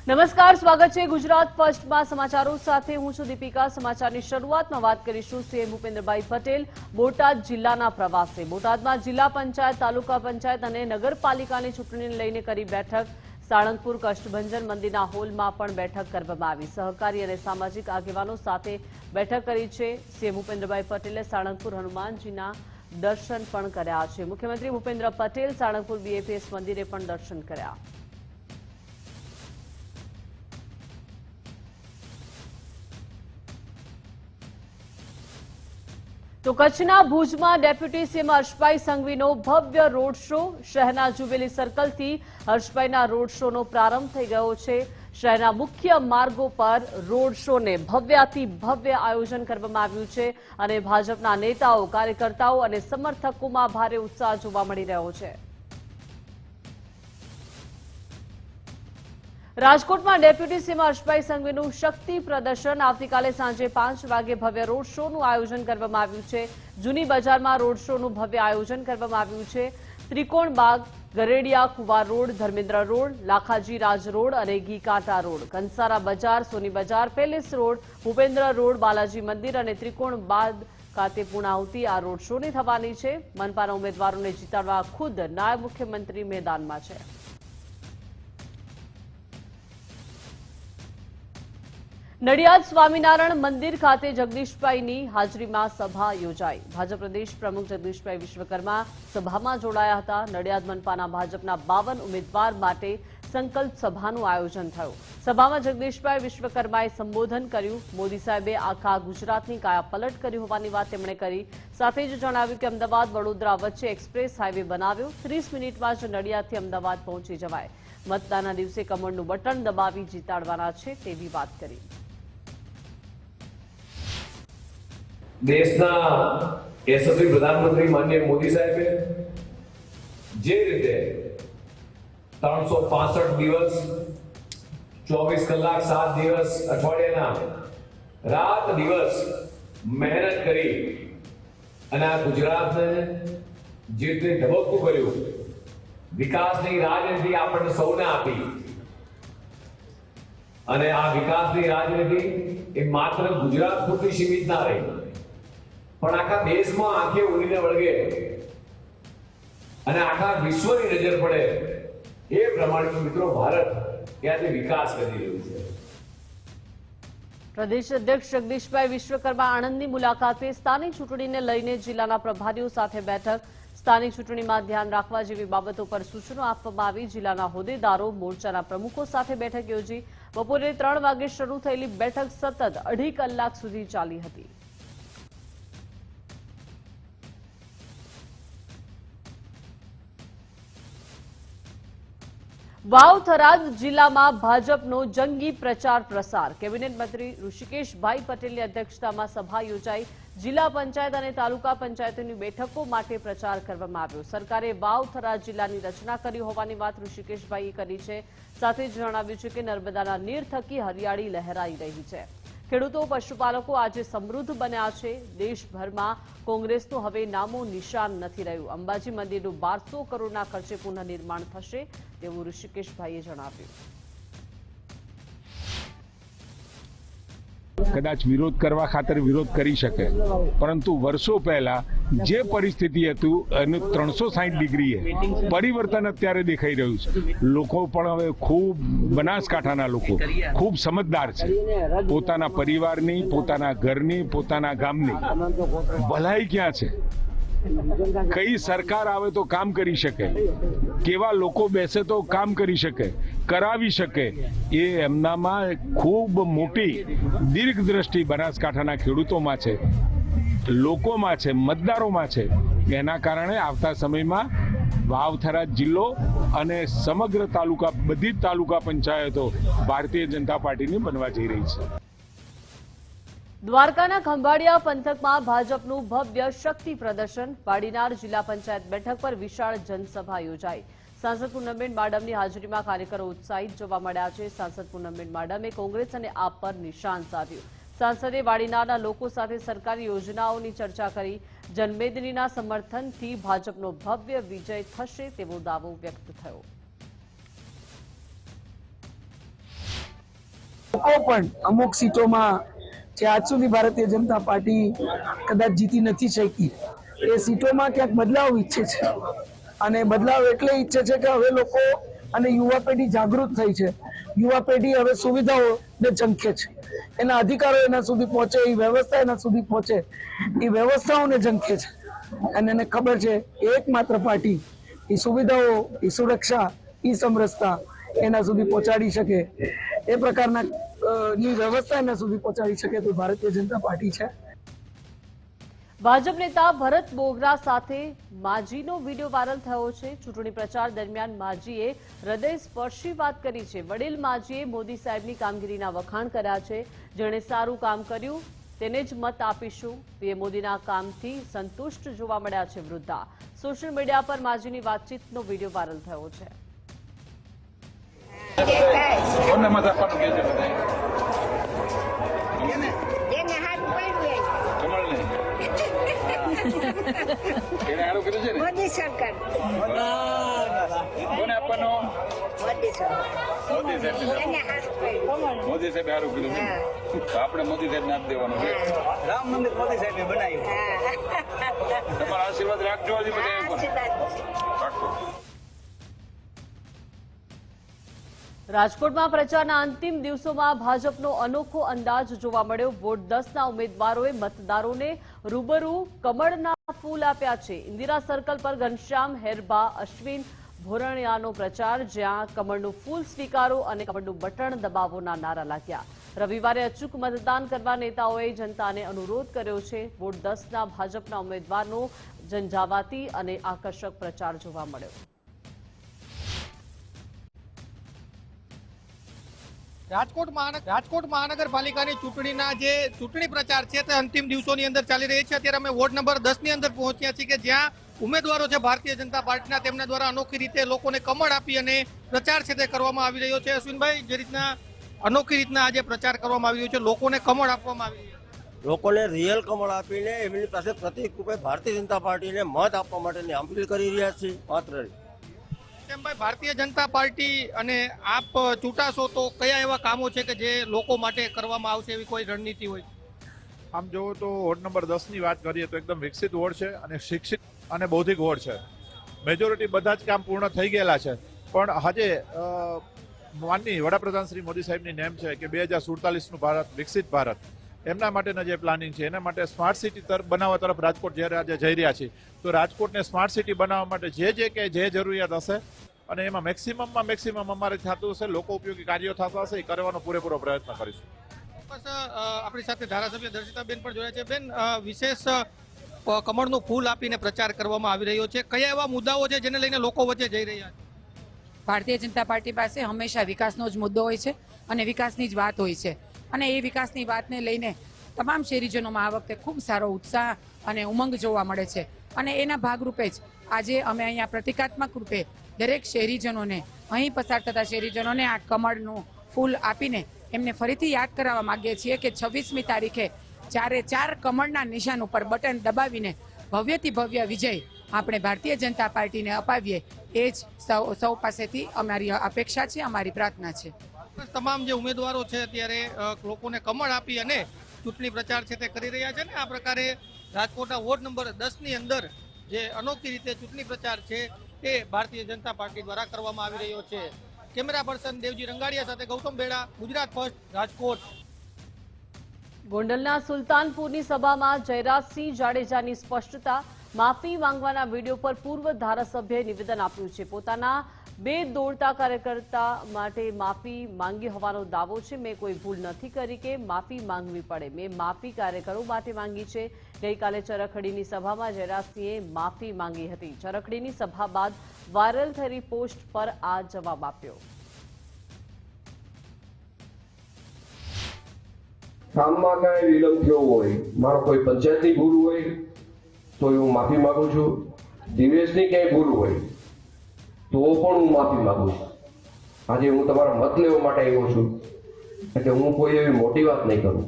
નમસ્કાર, સ્વાગત છે ગુજરાત ફર્સ્ટમાં સમાચારો સાથે હું છું દીપિકા। સમાચારની શરૂઆતમાં વાત કરીશું સીએમ ભૂપેન્દ્રભાઈ પટેલ બોટાદ જિલ્લાના પ્રવાસે। બોટાદમાં જિલ્લા પંચાયત, તાલુકા પંચાયત અને નગરપાલિકાની ચૂંટણીને લઈને કરી બેઠક। સાળંગપુર કષ્ટભંજન મંદિરના હોલમાં પણ બેઠક કરવામાં આવી। સહકારી અને સામાજિક આગેવાનો સાથે બેઠક કરી છે। સીએમ ભૂપેન્દ્રભાઈ પટેલે સાળંગપુર હનુમાનજીના દર્શન પણ કર્યા છે। મુખ્યમંત્રી ભૂપેન્દ્ર પટેલ સાળંગપુર બીએપીએસ મંદિરે પણ દર્શન કર્યા। તો કચ્છના ભુજમાં ડેપ્યુટી સીએમ હર્ષભાઈ સંઘવીનો ભવ્ય રોડ શો। શહેરના જુબેલી સર્કલથી હર્ષભાઈના રોડ શોનો પ્રારંભ થઈ ગયો છે। શહેરના મુખ્ય માર્ગો પર રોડ શોને ભવ્યાતિ ભવ્ય આયોજન કરવામાં આવ્યું છે અને ભાજપના નેતાઓ, કાર્યકર્તાઓ અને સમર્થકોમાં ભારે ઉત્સાહ જોવા મળી રહ્યો છે। રાજકોટમાં ડેપ્યુટી સીએમ હર્ષભાઈ સંઘવીનું શક્તિ પ્રદર્શન। આવતીકાલે સાંજે 5 વાગે ભવ્ય રોડ શોનું આયોજન કરવામાં આવ્યું છે। જૂની બજારમાં રોડ શોનું ભવ્ય આયોજન કરવામાં આવ્યું છે। ત્રિકોણબાગ, ગરેડિયા કુવા રોડ, ધર્મેન્દ્ર રોડ, લાખાજી રાજ રોડ અને ઘીકાંટા રોડ, કંસારા બજાર, સોની બજાર, palace road, Bhupendra road, Balaji મંદિર અને ત્રિકોણબાગ ખાતે પૂર્ણાહુતિ આ રોડ શોની થવાની છે। મનપાના ઉમેદવારોને જીતાડવા ખુદ નાયબ મુખ્યમંત્રી મેદાનમાં છે। નડિયાદ સ્વામિનારાયણ મંદિર ખાતે જગદીશભાઈની હાજરીમાં સભા યોજાઈ। ભાજપ પ્રદેશ પ્રમુખ જગદીશભાઈ વિશ્વકર્મા સભામાં જોડાયા હતા। નડિયાદ મનપાના ભાજપના 52 ઉમેદવાર માટે સંકલ્પ સભાનું આયોજન થયું। સભામાં જગદીશભાઈ વિશ્વકર્માએ સંબોધન કર્યું। મોદી સાહેબે આખા ગુજરાતની કાયાપલટ કરી હોવાની વાત તેમણે કરી। સાથે જ જણાવ્યું કે અમદાવાદ વડોદરા વચ્ચે એક્સપ્રેસ હાઈવે બનાવ્યો। 30 મિનિટમાં જ નડિયાદથી અમદાવાદ પહોંચી જવાય। મતદાનના દિવસે કમળનું બટન દબાવી જીતાડવાના છે તેવી વાત કરી। દેશના યશસ્વી પ્રધાનમંત્રી માનનીય મોદી સાહેબે જે રીતે 365 દિવસ 24 કલાક 7 દિવસ અઠવાડિયાના રાત દિવસ મહેનત કરી અને આ ગુજરાતને જે રીતે ધબકતું કર્યું, વિકાસની રાજનીતિ આપણને સૌને આપી અને આ વિકાસની રાજનીતિ એ માત્ર ગુજરાત પૂરતી સીમિત ના રહી પણ આખા દેશમાં આંખે ઉડીને વળગે અને આખા વિશ્વની નજર પડે એ પ્રમાણે મિત્રો ભારત ત્યાંથી વિકાસ કરી રહ્યું છે। પ્રદેશ અધ્યક્ષ જગદીશભાઈ વિશ્વકર્મા આણંદની મુલાકાતે સ્થાનિક ચૂંટણીને લઈને જિલ્લાના પ્રભારીઓ સાથે બેઠક। સ્થાનિક ચૂંટણીમાં ધ્યાન રાખવા જેવી બાબતો પર સૂચનો આપવામાં આવી। જિલ્લાના હોદ્દેદારો, મોરચાના પ્રમુખો સાથે બેઠક યોજી। બપોરે 3 વાગે શરૂ થયેલી બેઠક સતત 2.5 કલાક સુધી ચાલી હતી। વાવ-થરાદ જિલ્લામાં ભાજપનો જંગી પ્રચાર પ્રસાર। કેબિનેટ મંત્રી ઋષિકેશભાઈ પટેલની અધ્યક્ષતામાં સભા યોજાઈ। જિલ્લા પંચાયત અને તાલુકા પંચાયતોની બેઠકો માટે પ્રચાર કરવામાં આવ્યો। સરકારે વાવ-થરાદ જિલ્લાની રચના કરી હોવાની વાત ઋષિકેશભાઈએ કરી છે। સાથે જ જણાવ્યું છે કે નર્મદાના નીર થકી હરિયાળી લહેરાઈ રહી છે। ખેડૂતો, પશુપાલકો આજે સમૃદ્ધ બન્યા છે। દેશભરમાં કોંગ્રેસનું હવે નામો નિશાન નથી રહ્યું। અંબાજી મંદિરનું 1200 કરોડના ખર્ચે પુનઃનિર્માણ થશે તેવું ઋષિકેશભાઈએ જણાવ્યું। કદાચ વિરોધ કરવા ખાતર વિરોધ કરી શકે, પરંતુ વર્ષો પહેલા જે પરિસ્થિતિ હતું અને 360 ડિગ્રીએ પરિવર્તન અત્યારે દેખાઈ રહ્યું છે। લોકો પણ હવે ખૂબ, બનાસકાંઠાના લોકો ખૂબ સમજદાર છે। પોતાના પરિવારની, પોતાના ઘરની, પોતાના ગામની ભલાઈ ક્યાં છે, કઈ સરકાર આવે તો કામ કરી શકે, કેવા લોકો બેસે તો કામ કરી શકે, કરાવી શકે, એ એમનામાં ખૂબ મોટી દીર્ઘ દ્રષ્ટિ બનાસકાંઠાના ખેડૂતોમાં છે, લોકોમાં છે, મતદારોમાં છે। એના કારણે આવતા સમયમાં વાવ-થરાદ જિલ્લો અને સમગ્ર તાલુકા, બધી જ તાલુકા પંચાયતો ભારતીય જનતા પાર્ટીની બનવા જઈ રહી છે। દ્વારકાના ખંભાળિયા પંથકમાં ભાજપનું ભવ્ય શક્તિ પ્રદર્શન। વાડીનાર જિલ્લા પંચાયત બેઠક પર વિશાળ જનસભા યોજાઈ। સાંસદ પૂનમબેન માડમની હાજરીમાં કાર્યકરો ઉત્સાહિત જોવા મળ્યા છે। સાંસદ પૂનમબેન માડમે કોંગ્રેસ અને આપ પર નિશાન સાધ્યું। સાંસદે વાડીનારના લોકો સાથે સરકારી યોજનાઓની ચર્ચા કરી। જનમેદનીના સમર્થનથી ભાજપનો ભવ્ય વિજય થશે તેવો દાવો વ્યક્ત થયો। લોકો પણ અમુક સીટોમાં જે આજ સુધી ભારતીય જનતા પાર્ટી કદાચ જીતી નથી શકી એ સીટોમાં ક્યાંક બદલાવ ઈચ્છે છે અને બદલાવ એટલે ઈચ્છે છે કે હવે લોકો અને યુવા પેઢી જાગૃત થઈ છે. યુવા પેઢી હવે સુવિધાઓને ઝંખે છે, એના અધિકારો એના સુધી પહોંચે, એ વ્યવસ્થા એના સુધી પહોંચે, એ વ્યવસ્થાઓને ઝંખે છે અને એને ખબર છે એકમાત્ર પાર્ટી એ સુવિધાઓ, એ સુરક્ષા, એ સમરસતા એના સુધી પહોંચાડી શકે, એ પ્રકારના ની વ્યવસ્થા એના સુધી પહોંચાડી શકે તો ભારતીય જનતા પાર્ટી છે. ભાજપ નેતા ભરત બોગરા સાથે માજીનો વિડીયો વાયરલ થયો છે. ચૂંટણી પ્રચાર દરમિયાન માજીએ હૃદયસ્પર્શી વાત કરી છે. વડીલ માજીએ મોદી સાહેબની કામગીરીના વખાણ કર્યા છે. જેણે સારું કામ કર્યું તેને જ મત આપીશું. પીએમ મોદીના કામથી સંતુષ્ટ જોવા મળ્યા છે વૃદ્ધા. સોશિયલ મીડિયા પર માજીની વાતચીતનો વિડીયો વાયરલ થયો છે. મોદી સરકાર કોને આપવાનો? મોદી સાહેબ સારું કર્યું છે. આપણે મોદી સાહેબ ને આપી દેવાનું છે. રામ મંદિર મોદી સાહેબ બનાવ્યું. તમારા આશીર્વાદ રાખજો. રાજકોટમાં પ્રચારના અંતિમ દિવસોમાં ભાજપનો અનોખો અંદાજ જોવા મળ્યો. વોર્ડ 10ના ઉમેદવારોએ મતદારોને રૂબરૂ કમળના ફૂલ આપ્યા છે. ઇન્દિરા સર્કલ પર ઘનશ્યામ, હેરબા, અશ્વિન ભોરણિયાનો પ્રચાર, જ્યાં કમળનું ફૂલ સ્વીકારો અને કમળનું બટન દબાવોના નારા લાગ્યા. રવિવારે અચૂક મતદાન કરવા નેતાઓએ જનતાને અનુરોધ કર્યો છે. વોર્ડ 10ના ભાજપના ઉમેદવારનો ઝંઝાવાતી અને આકર્ષક પ્રચાર જોવા મળ્યો. રાજકોટ મહાનગરપાલિકાની ચૂંટણીના જે ચૂંટણી પ્રચાર છે તે અંતિમ દિવસોની અંદર ચાલી રહી છે. અત્યારે અમે વોર્ડ નંબર 10 ની અંદર પહોંચ્યા છીએ કે જ્યાં ઉમેદવારો છે ભારતીય જનતા પાર્ટીના, તેમના દ્વારા અનોખી રીતે લોકોને કમળ આપી અને પ્રચાર છે તે કરવામાં આવી રહ્યો છે. અશ્વિનભાઈ, જે રીતના અનોખી રીતના આજે પ્રચાર કરવામાં આવી રહ્યો છે, લોકોને કમળ આપવામાં આવી રહ્યું છે, લોકોને રિયલ કમળ આપીને એમની પાસે પ્રતિક રૂપે ભારતીય જનતા પાર્ટીને મત આપવા માટેની અપીલ કરી રહ્યા છીએ. માત્ર ભાઈ, ભારતીય જનતા પાર્ટી અને આપ ચૂંટાશો તો કયા એવા કામો છે કે જે લોકો માટે કરવામાં આવશે, એવી કોઈ રણનીતિ હોય? આમ જોવો તો વોર્ડ નંબર 10 ની વાત કરીએ તો એકદમ વિકસિત વોર્ડ છે અને શિક્ષિત અને બૌદ્ધિક વોર્ડ છે. મેજોરિટી બધા જ કામ પૂર્ણ થઈ ગયેલા છે. પણ આજે માનનીય વડાપ્રધાન શ્રી મોદી સાહેબની નેમ છે કે 2047નું ભારત વિકસિત ભારત, એમના માટેના જે પ્લાનિંગ છે એના માટે સ્માર્ટ સિટી બનાવવા તરફ રાજકોટ જ્યારે આજે જઈ રહ્યા છીએ, તો રાજકોટને સ્માર્ટ સિટી બનાવવા માટે જે જરૂરિયાત હશે અને એમાં મેક્સિમમ અમારે થતું હશે, લોકો ઉપયોગી કાર્યો થતા હશે, એ કરવાનો પૂરેપૂરો પ્રયત્ન કરીશું. આપણી સાથે ધારાસભ્ય દર્શિતાબેન પણ જોડાયા છે. બેન, વિશેષ કમળનું ફૂલ આપીને પ્રચાર કરવામાં આવી રહ્યો છે. કયા એવા મુદ્દાઓ છે જેને લઈને લોકો વચ્ચે જઈ રહ્યા છે? ભારતીય જનતા પાર્ટી પાસે હંમેશા વિકાસનો જ મુદ્દો હોય છે અને વિકાસની જ વાત હોય છે. અને એ વિકાસની વાતને લઈને તમામ શહેરીજનોમાં આ વખતે ખૂબ સારો ઉત્સાહ અને ઉમંગ જોવા મળે છે. અને એના ભાગરૂપે જ આજે અમે અહીંયા પ્રતિકાત્મક રૂપે દરેક શહેરીજનોને, અહીં પસાર થતા શહેરીજનોને આ કમળનું ફૂલ આપીને એમને ફરીથી યાદ કરાવવા માંગીએ છીએ કે 26મી તારીખે 4 કમળના નિશાન ઉપર બટન દબાવીને ભવ્યથી ભવ્ય વિજય આપણે ભારતીય જનતા પાર્ટીને અપાવીએ, એ જ સૌ પાસેથી અમારી અપેક્ષા છે, અમારી પ્રાર્થના છે. તમામ જે ઉમેદવારો છે અત્યારે લોકોને કમળ આપી અને ચૂંટણી પ્રચાર છે તે કરી રહ્યા છે ને આ પ્રકારે રાજકોટના વોર્ડ નંબર 10 ની અંદર જે અનોખી રીતે ચૂંટણી પ્રચાર છે તે ભારતીય જનતા પાર્ટી દ્વારા કરવામાં આવી રહ્યો છે. કેમેરા પર્સન દેવજી રંગાડિયા સાથે ગૌતમ બેડા, ગુજરાત ફર્સ્ટ, રાજકોટ. ગોંડલના સુલતાનપુરની સભામાં જયરાજસિંહ જાડેજાની સ્પષ્ટતા. માફી માંગવાના વિડીયો પર પૂર્વ ધારાસભ્યએ નિવેદન આપ્યું છે. પોતાના 2 દોડતા કાર્યકર્તા માટે માફી માંગી હોવાનો દાવો છે. મેં કોઈ ભૂલ નથી કરી કે માફી માંગવી પડે. મેં માફી કાર્યકરો માટે માંગી છે. ગઈકાલે ચરખડીની સભામાં જયરાજસિંહે માફી માંગી હતી. ચરખડીની સભા બાદ વાયરલ થયેલી પોસ્ટ પર આ જવાબ આપ્યો. કામમાં કાંઈ વિલંબ થયો હોય, મારો કોઈ પંચાયતની ભૂલ હોય તો હું માફી માંગુ છું. દિવેશની ક્યાંય ભૂલ હોય તો પણ હું માફી માંગુ છું. આજે હું તમારા મત લેવા માટે આવ્યો છું, એટલે હું કોઈ એવી મોટી વાત નહીં કરું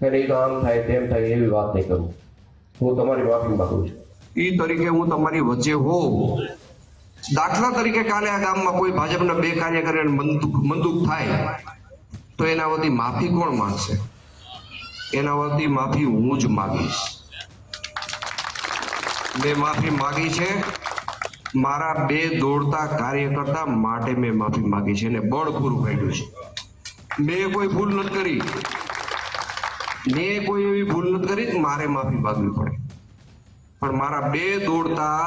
કે નહીં તો આમ થાય તેમ થાય, એવી વાત નહીં કરું. હું તમારી માફી માંગુ છું. એ તરીકે હું તમારી વચ્ચે હોઉં. દાખલા તરીકે કાલે આ ગામમાં કોઈ ભાજપના 2 કાર્યકર મનદુખ થાય તો તો એના વતી માફી કોણ માંગશે? એના વતી માફી હું જ માગીશ. મેં માફી માગી છે મારા 2 દોડતા કાર્યકર્તા માટે મેં માફી માગી છે અને બળ પૂરું પાડ્યું છે. મેં કોઈ ભૂલ નથી કરી, મેં કોઈ એવી ભૂલ નથી કરી કે મારે માફી માગવી પડે, પણ મારા 2 દોડતા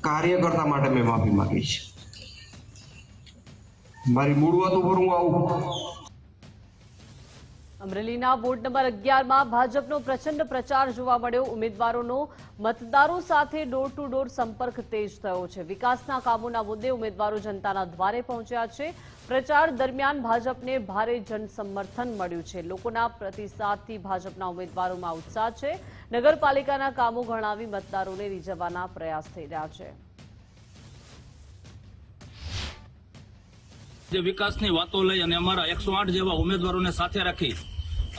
કાર્યકર્તા માટે મેં માફી માગી છે. મારી મૂળ વાત ઉપર હું આવું. અમરેલીના વોર્ડ નંબર 11માં ભાજપનો પ્રચંડ પ્રચાર જોવા મળ્યો. ઉમેદવારોનો મતદારો સાથે ડોર ટુ ડોર સંપર્ક તેજ થયો છે. વિકાસના કામોના મુદ્દે ઉમેદવારો જનતાના દ્વારે પહોંચ્યા છે. પ્રચાર દરમિયાન ભાજપને ભારે જનસમર્થન મળ્યું છે. લોકોના પ્રતિસાદથી ભાજપના ઉમેદવારોમાં ઉત્સાહ છે. નગરપાલિકાના કામો ગણાવી મતદારોને રીઝવવાના પ્રયાસ થઈ રહ્યા છે. જે વિકાસની વાતો લઈ અને અમારા 108 જેવા ઉમેદવારોને સાથે રાખી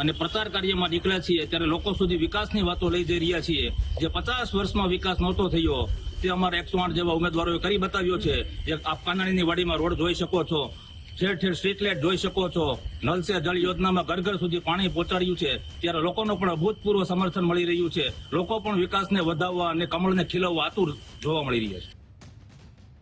અને પ્રચાર કાર્યમાં નીકળ્યા છીએ, ત્યારે લોકો સુધી વિકાસની વાતો લઈ જઈ રહ્યા છીએ. જે 50 વર્ષમાં વિકાસ નહોતો થયો તે અમારા 108 જેવા ઉમેદવારોએ કરી બતાવ્યો છે. જે આપ કાનાણીની વાડીમાં રોડ જોઈ શકો છો, ઠેર ઠેર સ્ટ્રીટ લાઇટ જોઈ શકો છો, નલ સે જળ યોજનામાં ઘર ઘર સુધી પાણી પહોંચાડ્યું છે. ત્યારે લોકોનું પણ અભૂતપૂર્વ સમર્થન મળી રહ્યું છે. લોકો પણ વિકાસને વધારવા અને કમળને ખીલવવા આતુર જોવા મળી રહ્યા છે.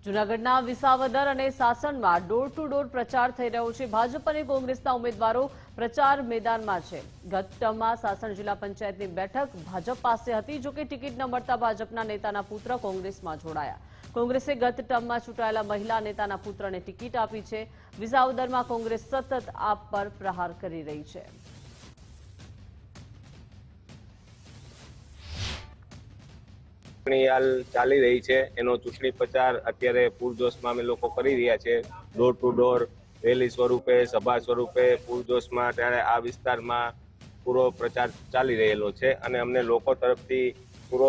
જૂનાગઢના વિસાવદર અને સાસણમાં ડોર ટુ ડોર પ્રચાર થઈ રહ્યો છે. ભાજપ અને કોંગ્રેસના ઉમેદવારો પ્રચાર મેદાનમાં છે. ગત ટર્મમાં સાસણ જિલ્લા પંચાયતની બેઠક ભાજપ પાસે હતી. જોકે ટિકિટ ન મળતા ભાજપના નેતાના પુત્ર કોંગ્રેસમાં જોડાયા. કોંગ્રેસે ગત ટર્મમાં ચૂંટાયેલા મહિલા નેતાના પુત્રને ટિકિટ આપી છે. વિસાવદરમાં કોંગ્રેસ સતત આપ પર પ્રહાર કરી રહી છે. હાલ ચાલી રહી છે, એનો ચૂંટણી પ્રચાર અત્યારે પૂરજોશમાં અમે લોકો કરી રહ્યા છે. ડોર ટુ ડોર રેલી સ્વરૂપે, સભા સ્વરૂપે પૂરજોશમાં ત્યારે આ વિસ્તારમાં પૂરો પ્રચાર ચાલી રહેલો છે અને અમને લોકો તરફથી પૂરો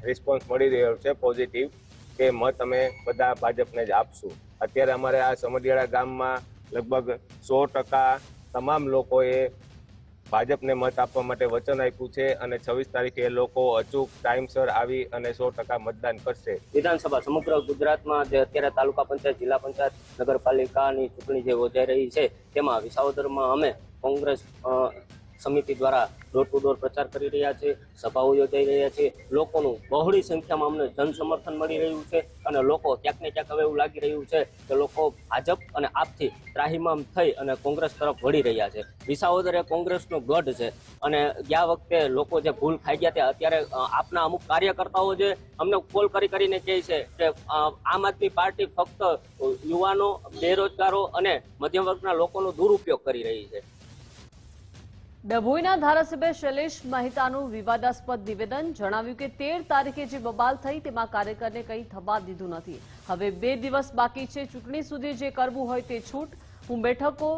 રિસ્પોન્સ મળી રહ્યો છે પોઝિટિવ, કે મત અમે બધા ભાજપને જ આપશું. અત્યારે અમારે આ સમઢિયાળા ગામમાં લગભગ 100% તમામ લોકોએ ભાજપને મત આપવા માટે વચન આપ્યું છે અને 26 તારીખે એ લોકો અચૂક ટાઈમસર આવી અને 100% મતદાન કરશે. વિધાનસભા સમગ્ર ગુજરાતમાં જે અત્યારે તાલુકા પંચાયત, જિલ્લા પંચાયત, નગરપાલિકાની ચૂંટણી જે યોજાઈ રહી છે, તેમાં વિસાવદરમાં અમે કોંગ્રેસ સમિતિ દ્વારા ડોર ટુ ડોર પ્રચાર કરી રહ્યા છે, સભાઓ યોજાઈ રહ્યા છે. લોકોનું બહોળી સંખ્યામાં અમને જન સમર્થન મળી રહ્યું છે અને લોકો ક્યાંક ને ક્યાંક હવે એવું લાગી રહ્યું છે કે લોકો ભાજપ અને આપથી ત્રાહિમામ થઈ અને કોંગ્રેસ તરફ વળી રહ્યા છે. વિસાવદર એ કોંગ્રેસનો ગઢ છે અને ગયા વખતે લોકો જે ભૂલ ખાઈ ગયા ત્યાં અત્યારે આપના અમુક કાર્યકર્તાઓ જે અમને કોલ કરીને કહે છે કે આમ આદમી પાર્ટી ફક્ત યુવાનો, બેરોજગારો અને મધ્યમ વર્ગના લોકોનો દુરુપયોગ કરી રહી છે. ડભોઈના ધારાસભ્ય શૈલેષ મહેતાનું વિવાદાસ્પદ નિવેદન. જણાવ્યું કે 13 તારીખે જે બબાલ થઈ તેમાં કાર્યકરને કંઈ થવા દીધું નથી. હવે 2 દિવસ બાકી છે. ચૂંટણી સુધી જે કરવું હોય તે છૂટ. હું બેઠકો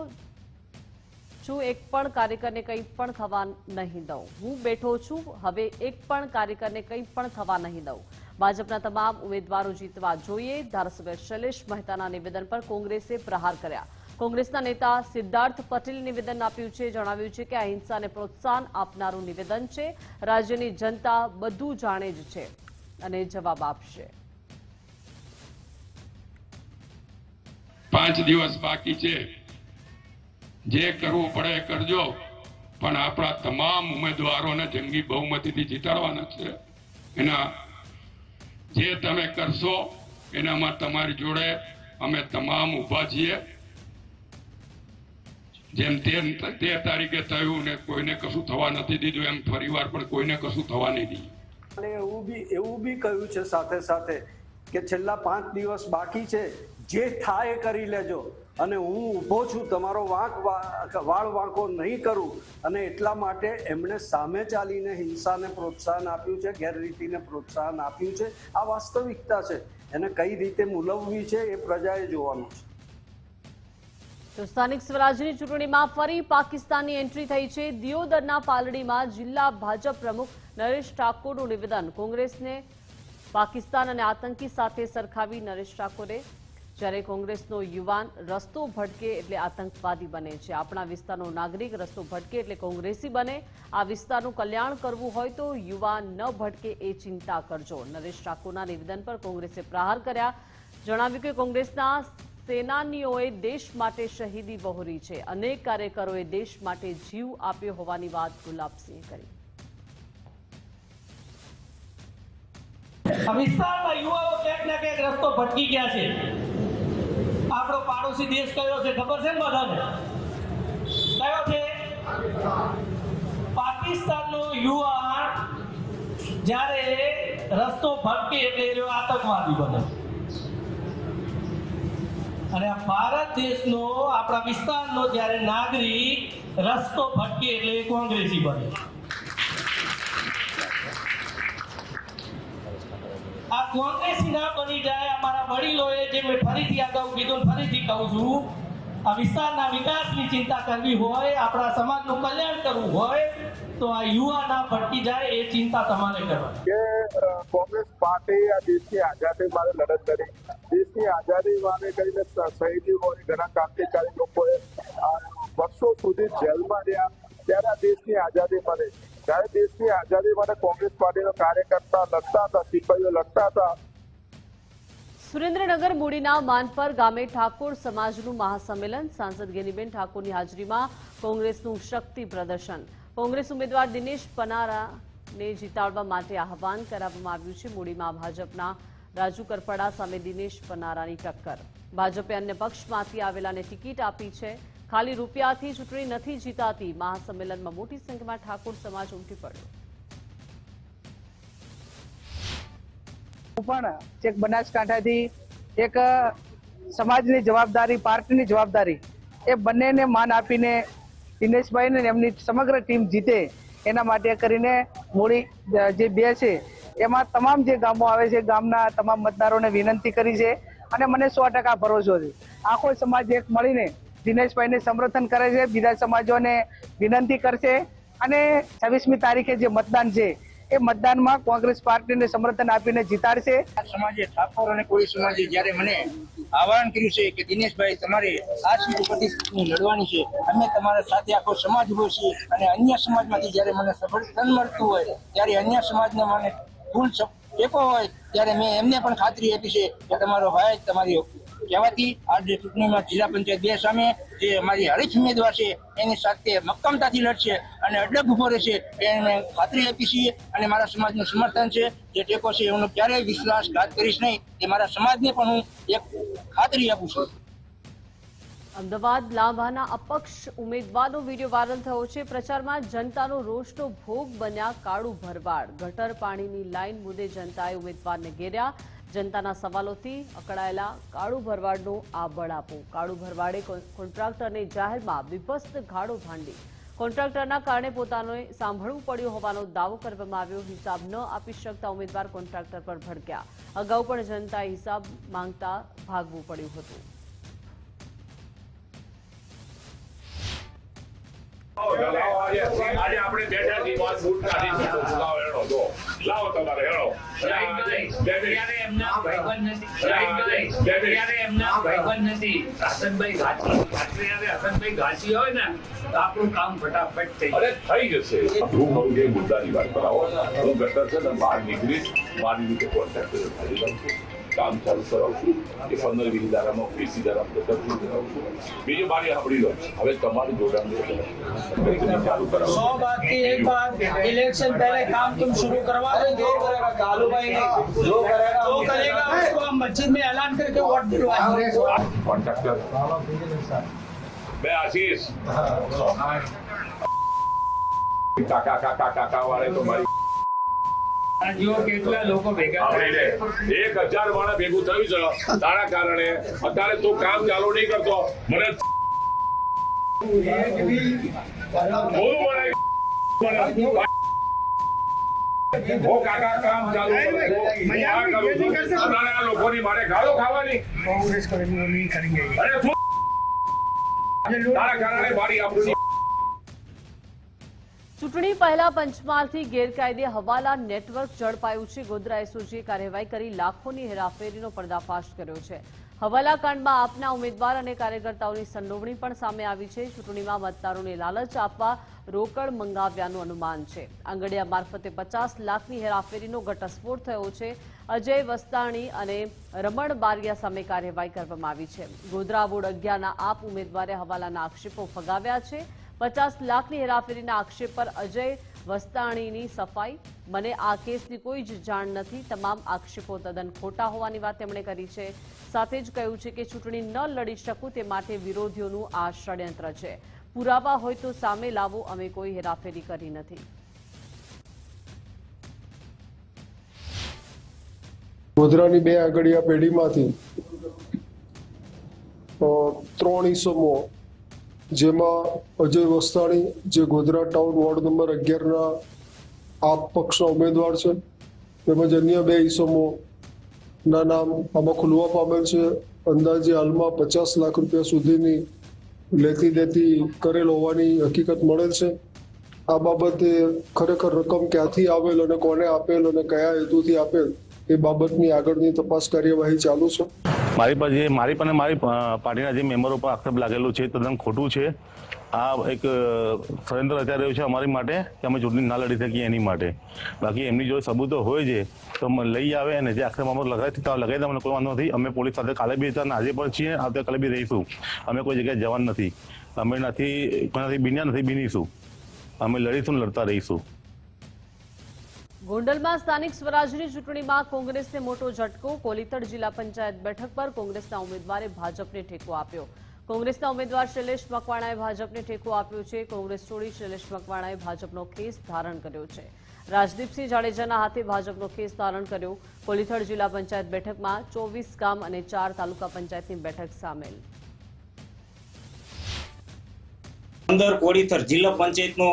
છું, એક પણ કાર્યકરને કંઈ પણ થવા નહીં દઉં. હું બેઠો છું, હવે એક પણ કાર્યકરને કંઈ પણ થવા નહીં દઉં. ભાજપના તમામ ઉમેદવારો જીતવા જોઈએ. ધારાસભ્ય શૈલેષ મહેતાના નિવેદન પર કોંગ્રેસે પ્રહાર કર્યા. કોંગ્રેસના નેતા સિદ્ધાર્થ પટેલે નિવેદન આપ્યું છે. જણાવ્યું છે કે આ હિંસાને પ્રોત્સાહન આપનારું નિવેદન છે. રાજ્યની જનતા બધું જાણે જ છે અને જવાબ આપશે. 5 દિવસ બાકી છે. જે કરવું પડે કરજો, પણ આપણા તમામ ઉમેદવારોને જંગી બહુમતીથી જીતાડવાના છે. એના જે તમે કરશો એનામાં તમારી જોડે અમે તમામ ઊભા છીએ. જેમ 13 તારીખે થયું ને કોઈને કશું થવા નથી દીધું, એમ ફરીવાર પણ કોઈને કશું થવા નહીં દીધું. અને એવું બી કહ્યું છે સાથે સાથે કે છેલ્લા 5 દિવસ બાકી છે, જે થાય એ કરી લેજો અને હું ઊભો છું, તમારો વાળ વાંકો નહીં કરું. અને એટલા માટે એમણે સામે ચાલીને હિંસાને પ્રોત્સાહન આપ્યું છે, ગેરરીતિને પ્રોત્સાહન આપ્યું છે. આ વાસ્તવિકતા છે. એને કઈ રીતે મૂલવવી છે એ પ્રજાએ જોવાનું છે. તો સ્થાનિક સ્વરાજની ચૂંટણીમાં ફરી પાકિસ્તાનની એન્ટ્રી થઈ છે. દિયોદરના પાલડીમાં જિલ્લા ભાજપ પ્રમુખ નરેશ ઠાકોરનું નિવેદન. કોંગ્રેસને પાકિસ્તાન અને આતંકી સાથે સરખાવી નરેશ ઠાકોરે. જ્યારે કોંગ્રેસનો યુવાન રસ્તો ભટકે એટલે આતંકવાદી બને છે. આપણા વિસ્તારનો નાગરિક રસ્તો ભટકે એટલે કોંગ્રેસી બને. આ વિસ્તારનું કલ્યાણ કરવું હોય તો યુવાન ન ભટકે એ ચિંતા કરજો. નરેશ ઠાકોરના નિવેદન પર કોંગ્રેસે પ્રહાર કર્યા. જણાવ્યું કે કોંગ્રેસના સેનાનીઓએ દેશ માટે શહીદી વહોરી છે. અનેક કાર્યકરોએ દેશ માટે જીવ આપ્યો હોવાની વાત ગુલાબસિંહે કરી. વિસ્તારમાં યુવાઓ ક્યાંક ને ક્યાંક રસ્તો ભટકી ગયા છે. આપણો પાડોશી દેશ કયો છે ખબર છે ને બધાને? કયો છે? પાકિસ્તાનનો યુવા જ્યારે રસ્તો ભટકે એટલે એ આતંકવાદી બને, અને આ ભારત દેશનો આપણા વિસ્તારનો જ્યારે નાગરિક રસ્તો ભટકે એટલે એ કોંગ્રેસી બને. આ કોંગ્રેસી ના બની જાય. અમારા વડીલોએ જે મેં ફરીથી અગાઉ કીધું, ફરીથી કહું છું, આ વિસ્તારના વિકાસની ચિંતા કરવી હોય, આપણા સમાજનું કલ્યાણ કરવું હોય તો આ યુવા ના ભટકી જાય એ ચિંતા તમારે કરવાની. કે કોંગ્રેસ પાર્ટી આ દેશની આઝાદી માટે લડત કરી, દેશની આઝાદી માટે કરીને શહીદીઓને ઘણા ક્રાંતિકારી લોકોએ વર્ષો સુધી જેલમાં રહ્યા, ત્યારે આ દેશની આઝાદી મળે. ત્યારે દેશની આઝાદી માટે કોંગ્રેસ પાર્ટીનો કાર્યકર્તા લડતા હતા, સિપાહીઓ લડતા હતા. સુરેન્દ્રનગર મૂડીના માનપર ગામે ઠાકોર સમાજનું મહાસંમેલન. સાંસદ ગેનીબેન ઠાકોરની હાજરીમાં કોંગ્રેસનું શક્તિ પ્રદર્શન. કોંગ્રેસ ઉમેદવાર દિનેશ પનારાને જીતાડવા માટે આહવાન કરવામાં આવ્યું છે. મૂડીમાં ભાજપના રાજુ કરપડા સામે દિનેશ પનારાની ટક્કર. ભાજપે અન્ય પક્ષમાંથી આવેલાને ટિકિટ આપી છે. ખાલી રૂપિયાથી ચૂંટણી નથી જીતાતી. મહાસંમેલનમાં મોટી સંખ્યામાં ઠાકોર સમાજ ઉમટી પડ્યો. પણ એક બનાસકાંઠાથી એક સમાજની જવાબદારી, પાર્ટીની જવાબદારી, એ બંનેને માન આપીને દિનેશભાઈને એમની સમગ્ર ટીમ જીતે એના માટે કરીને મૂડી જે બે છે એમાં તમામ જે ગામો આવે છે, ગામના તમામ મતદારોને વિનંતી કરી છે અને મને 100% ભરોસો છે. આખો સમાજ એક મળીને દિનેશભાઈને સમર્થન કરે છે, બીજા સમાજોને વિનંતી કરશે અને 26મી તારીખે જે મતદાન છે એ મતદાનમાં કોંગ્રેસ પાર્ટીને સમર્થન આપીને જીતાડશે. સમાજે ઠાકોર અને કોળી સમાજે જ્યારે મને આહવાન કર્યું છે કે દિનેશભાઈ તમારે આ સીટ ઉપરથી લડવાની છે, અમે તમારા સાથે આખો સમાજ ઉભો છીએ, અને અન્ય સમાજમાંથી જ્યારે મને સમર્થન મળતું હોય ત્યારે અન્ય સમાજને મને ફૂલ ટેકો હોય ત્યારે મેં એમને પણ ખાતરી આપી છે કે તમારો ભાઈ તમારી કહેવાથી આ ચૂંટણીમાં જિલ્લા પંચાયત 2 સામે જે અમારી હરીફ ઉમેદવાર છે એની સાથે મક્કમતાથી લડશે અને અડગ ઉભો રહેશે એને ખાતરી આપી છે. અને મારા સમાજનું સમર્થન છે, જે ટેકો છે એનો ક્યારેય વિશ્વાસઘાત કરીશ નહીં, એ મારા સમાજને પણ હું એક ખાતરી આપું છું. અમદાવાદ લાંભાના અપક્ષ ઉમેદવારનો વિડીયો વાયરલ થયો છે. પ્રચારમાં જનતાનો રોષનો ભોગ બન્યા કાળુ ભરવાડ. ગટર પાણીની લાઈન મુદ્દે જનતાએ ઉમેદવારને ઘેર્યા. જનતાના સવાલોથી અકળાયેલા કાળુ ભરવાડનો આ બળાપો. કાળુ ભરવાડે કોન્ટ્રાક્ટરને જાહેરમાં બીભત્સ ગાળો ભાંડી. કોન્ટ્રાક્ટરના કારણે પોતાને સાંભળવું પડ્યું હોવાનો દાવો કરવામાં આવ્યો. હિસાબ ન આપી શકતા ઉમેદવાર કોન્ટ્રાક્ટર પર ભડક્યા. અગાઉ પણ જનતાએ હિસાબ માંગતા ભાગવું પડ્યું હતું. આજે આપણે બેઠા છીએ, વાત બોલતા નથી. લાવો હેડો દો, લાવો તમારે હેડો. એમના ભાઈબંધ નથી હસનભાઈ ઘાસી હોય ને તો આપણું કામ ફટાફટ થઈ અરે થઈ જશે. હું જે મુદ્દાની વાત કરાવો, હું ગટર છે ને બહાર નીકળીશ, મારી રીતે કોન્ટ્રાક્ટર કામ ચાલુ કરાવશું. એ 15-20 દાડામાં 20 દાડામાં ગટર કરાવશું. બીજી મારી સાંભળી લો, હવે તમારું જોડાણ ચાલુ કરાવો. 100 बात की एक बात, इलेक्शन पहले काम तुम शुरू करवा दो. जो करेगा कालू भाई ने, जो करेगा उसको हम मस्जिद में ऐलान करके वोट दिलवाएंगे. કોન્ટ્રાક્ટર બે આશીષ કાકા કાકા કાકા વાળે તો મારી કેટલા લોકો ભેગા 1000 વાળા ભેગું થયું છે તારા કારણે. અત્યારે તું કામ ચાલુ નહીં કરતો, મને કાકા કામ ચાલુ આ લોકોની મારે ગાળો ખાવાની. અરે તારા કારણે મારી આપણું ચૂંટણી પહેલા પંચમહાલથી ગેરકાયદે હવાલા નેટવર્ક ઝડપાયું છે. ગોધરા એસઓજીએ કાર્યવાહી કરી લાખોની હેરાફેરીનો પર્દાફાશ કર્યો છે. હવાલાકાંડમાં આપના ઉમેદવાર અને કાર્યકર્તાઓની સંડોવણી પણ સામે આવી છે. ચૂંટણીમાં મતદારોને લાલચ આપવા રોકડ મંગાવ્યાનું અનુમાન છે. આંગડિયા મારફતે 50 લાખની હેરાફેરીનો ઘટસ્ફોટ થયો છે. અજય વસ્તાણી અને રમણ બારિયા સામે કાર્યવાહી કરવામાં આવી છે. ગોધરા બોર્ડ 11ના આપ ઉમેદવારે હવાલાના આક્ષેપો ફગાવ્યા છે. 50 લાખની હેરાફેરીના આક્ષેપ પર અજય વસ્તાણીની સફાઈ. મને આ કેસની કોઈ જ જાણ નથી. તમામ આક્ષેપો તદ્દન ખોટા હોવાની વાત તેમણે કરી છે. સાથે જ કહ્યું છે કે ચૂંટણી ન લડી શકું તે માટે વિરોધીઓનું આ ષડયંત્ર છે. પુરાવા હોય તો સામે લાવો, અમે કોઈ હેરાફેરી કરી નથી. ગોધરાની 2 આંગડિયા પેઢીમાંથી 3 ઈસમો, જેમાં અજય વસ્તાણી જે ગોધરા ટાઉન વોર્ડ નંબર 11ના આપ પક્ષના ઉમેદવાર છે, તેમજ અન્ય 2 ઈસમો ના નામ આમાં ખુલવા પામેલ છે. અંદાજે હાલમાં 50 લાખ રૂપિયા સુધીની લેતી દેતી કરેલ હોવાની હકીકત મળેલ છે. આ બાબતે ખરેખર રકમ ક્યાંથી આવેલ અને કોને આપેલ અને કયા હેતુથી આપેલ એ બાબતની આગળની તપાસ કાર્યવાહી ચાલુ છે. મારી પાર્ટીના જે મેમ્બરો પર આક્ષેપ લાગેલું છે તદ્દન ખોટું છે. આ એક ષડયંત્ર રચાઈ રહ્યું છે અમારી માટે કે અમે ચૂંટણી ના લડી શકીએ એની માટે. બાકી એમની જો સબૂતો હોય છે તો લઈ આવે અને જે આક્ષેપ અમે લગાવી દે, અમને કોઈ વાંધો નથી. અમે પોલીસ સાથે કાલે બી હતા, આજે પણ છીએ, આવતીકાલે બી રહીશું. અમે કોઈ જગ્યાએ જવાન નથી. અમે કોઈનાથી બીન્યા નથી, બીનીશું. અમે લડીશું, લડતા રહીશું. ગોંડલમાં સ્થાનિક સ્વરાજની ચૂંટણીમાં કોંગ્રેસને મોટો ઝટકો. કોલીથડ જિલ્લા પંચાયત બેઠક પર કોંગ્રેસના ઉમેદવારે ભાજપને ટેકો આપ્યો. કોંગ્રેસના ઉમેદવાર શૈલેષ મકવાણાએ ભાજપને ટેકો આપ્યો છે. કોંગ્રેસ છોડી શૈલેષ મકવાણાએ ભાજપનો ખેસ ધારણ કર્યો છે. રાજદીપસિંહ જાડેજાના હાથે ભાજપનો ખેસ ધારણ કર્યો. કોલીથડ જિલ્લા પંચાયત બેઠકમાં 24 ગામ અને 4 તાલુકા પંચાયતની બેઠક સામેલ. અંદર કોલીથડ જિલ્લા પંચાયતનો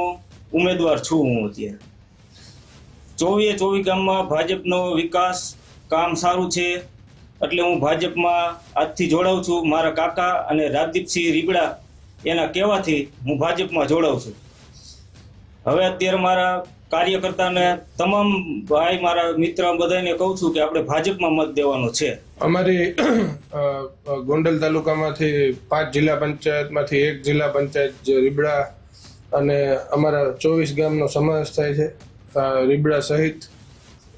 ઉમેદવાર છું હું. અત્યારે 24 ગામમાં ભાજપનો વિકાસ કામ સારું છે એટલે હું ભાજપમાં આજથી જોડાઉં છું. મારા કાકા અને રાજદીપસિંહ રીબડા એના કહેવાથી હું ભાજપમાં જોડાઉં છું. હવે અત્યારે મારા કાર્યકર્તાને તમામ ભાઈ મારા મિત્ર બધાને કહું છું કે આપણે ભાજપમાં મત દેવાનો છે. અમારી ગોંડલ તાલુકામાંથી 5 જિલ્લા પંચાયતમાંથી 1 જિલ્લા પંચાયત જે રીબડા અને અમારા 24 ગામનો સમાવેશ થાય છે. રીબડા સહિત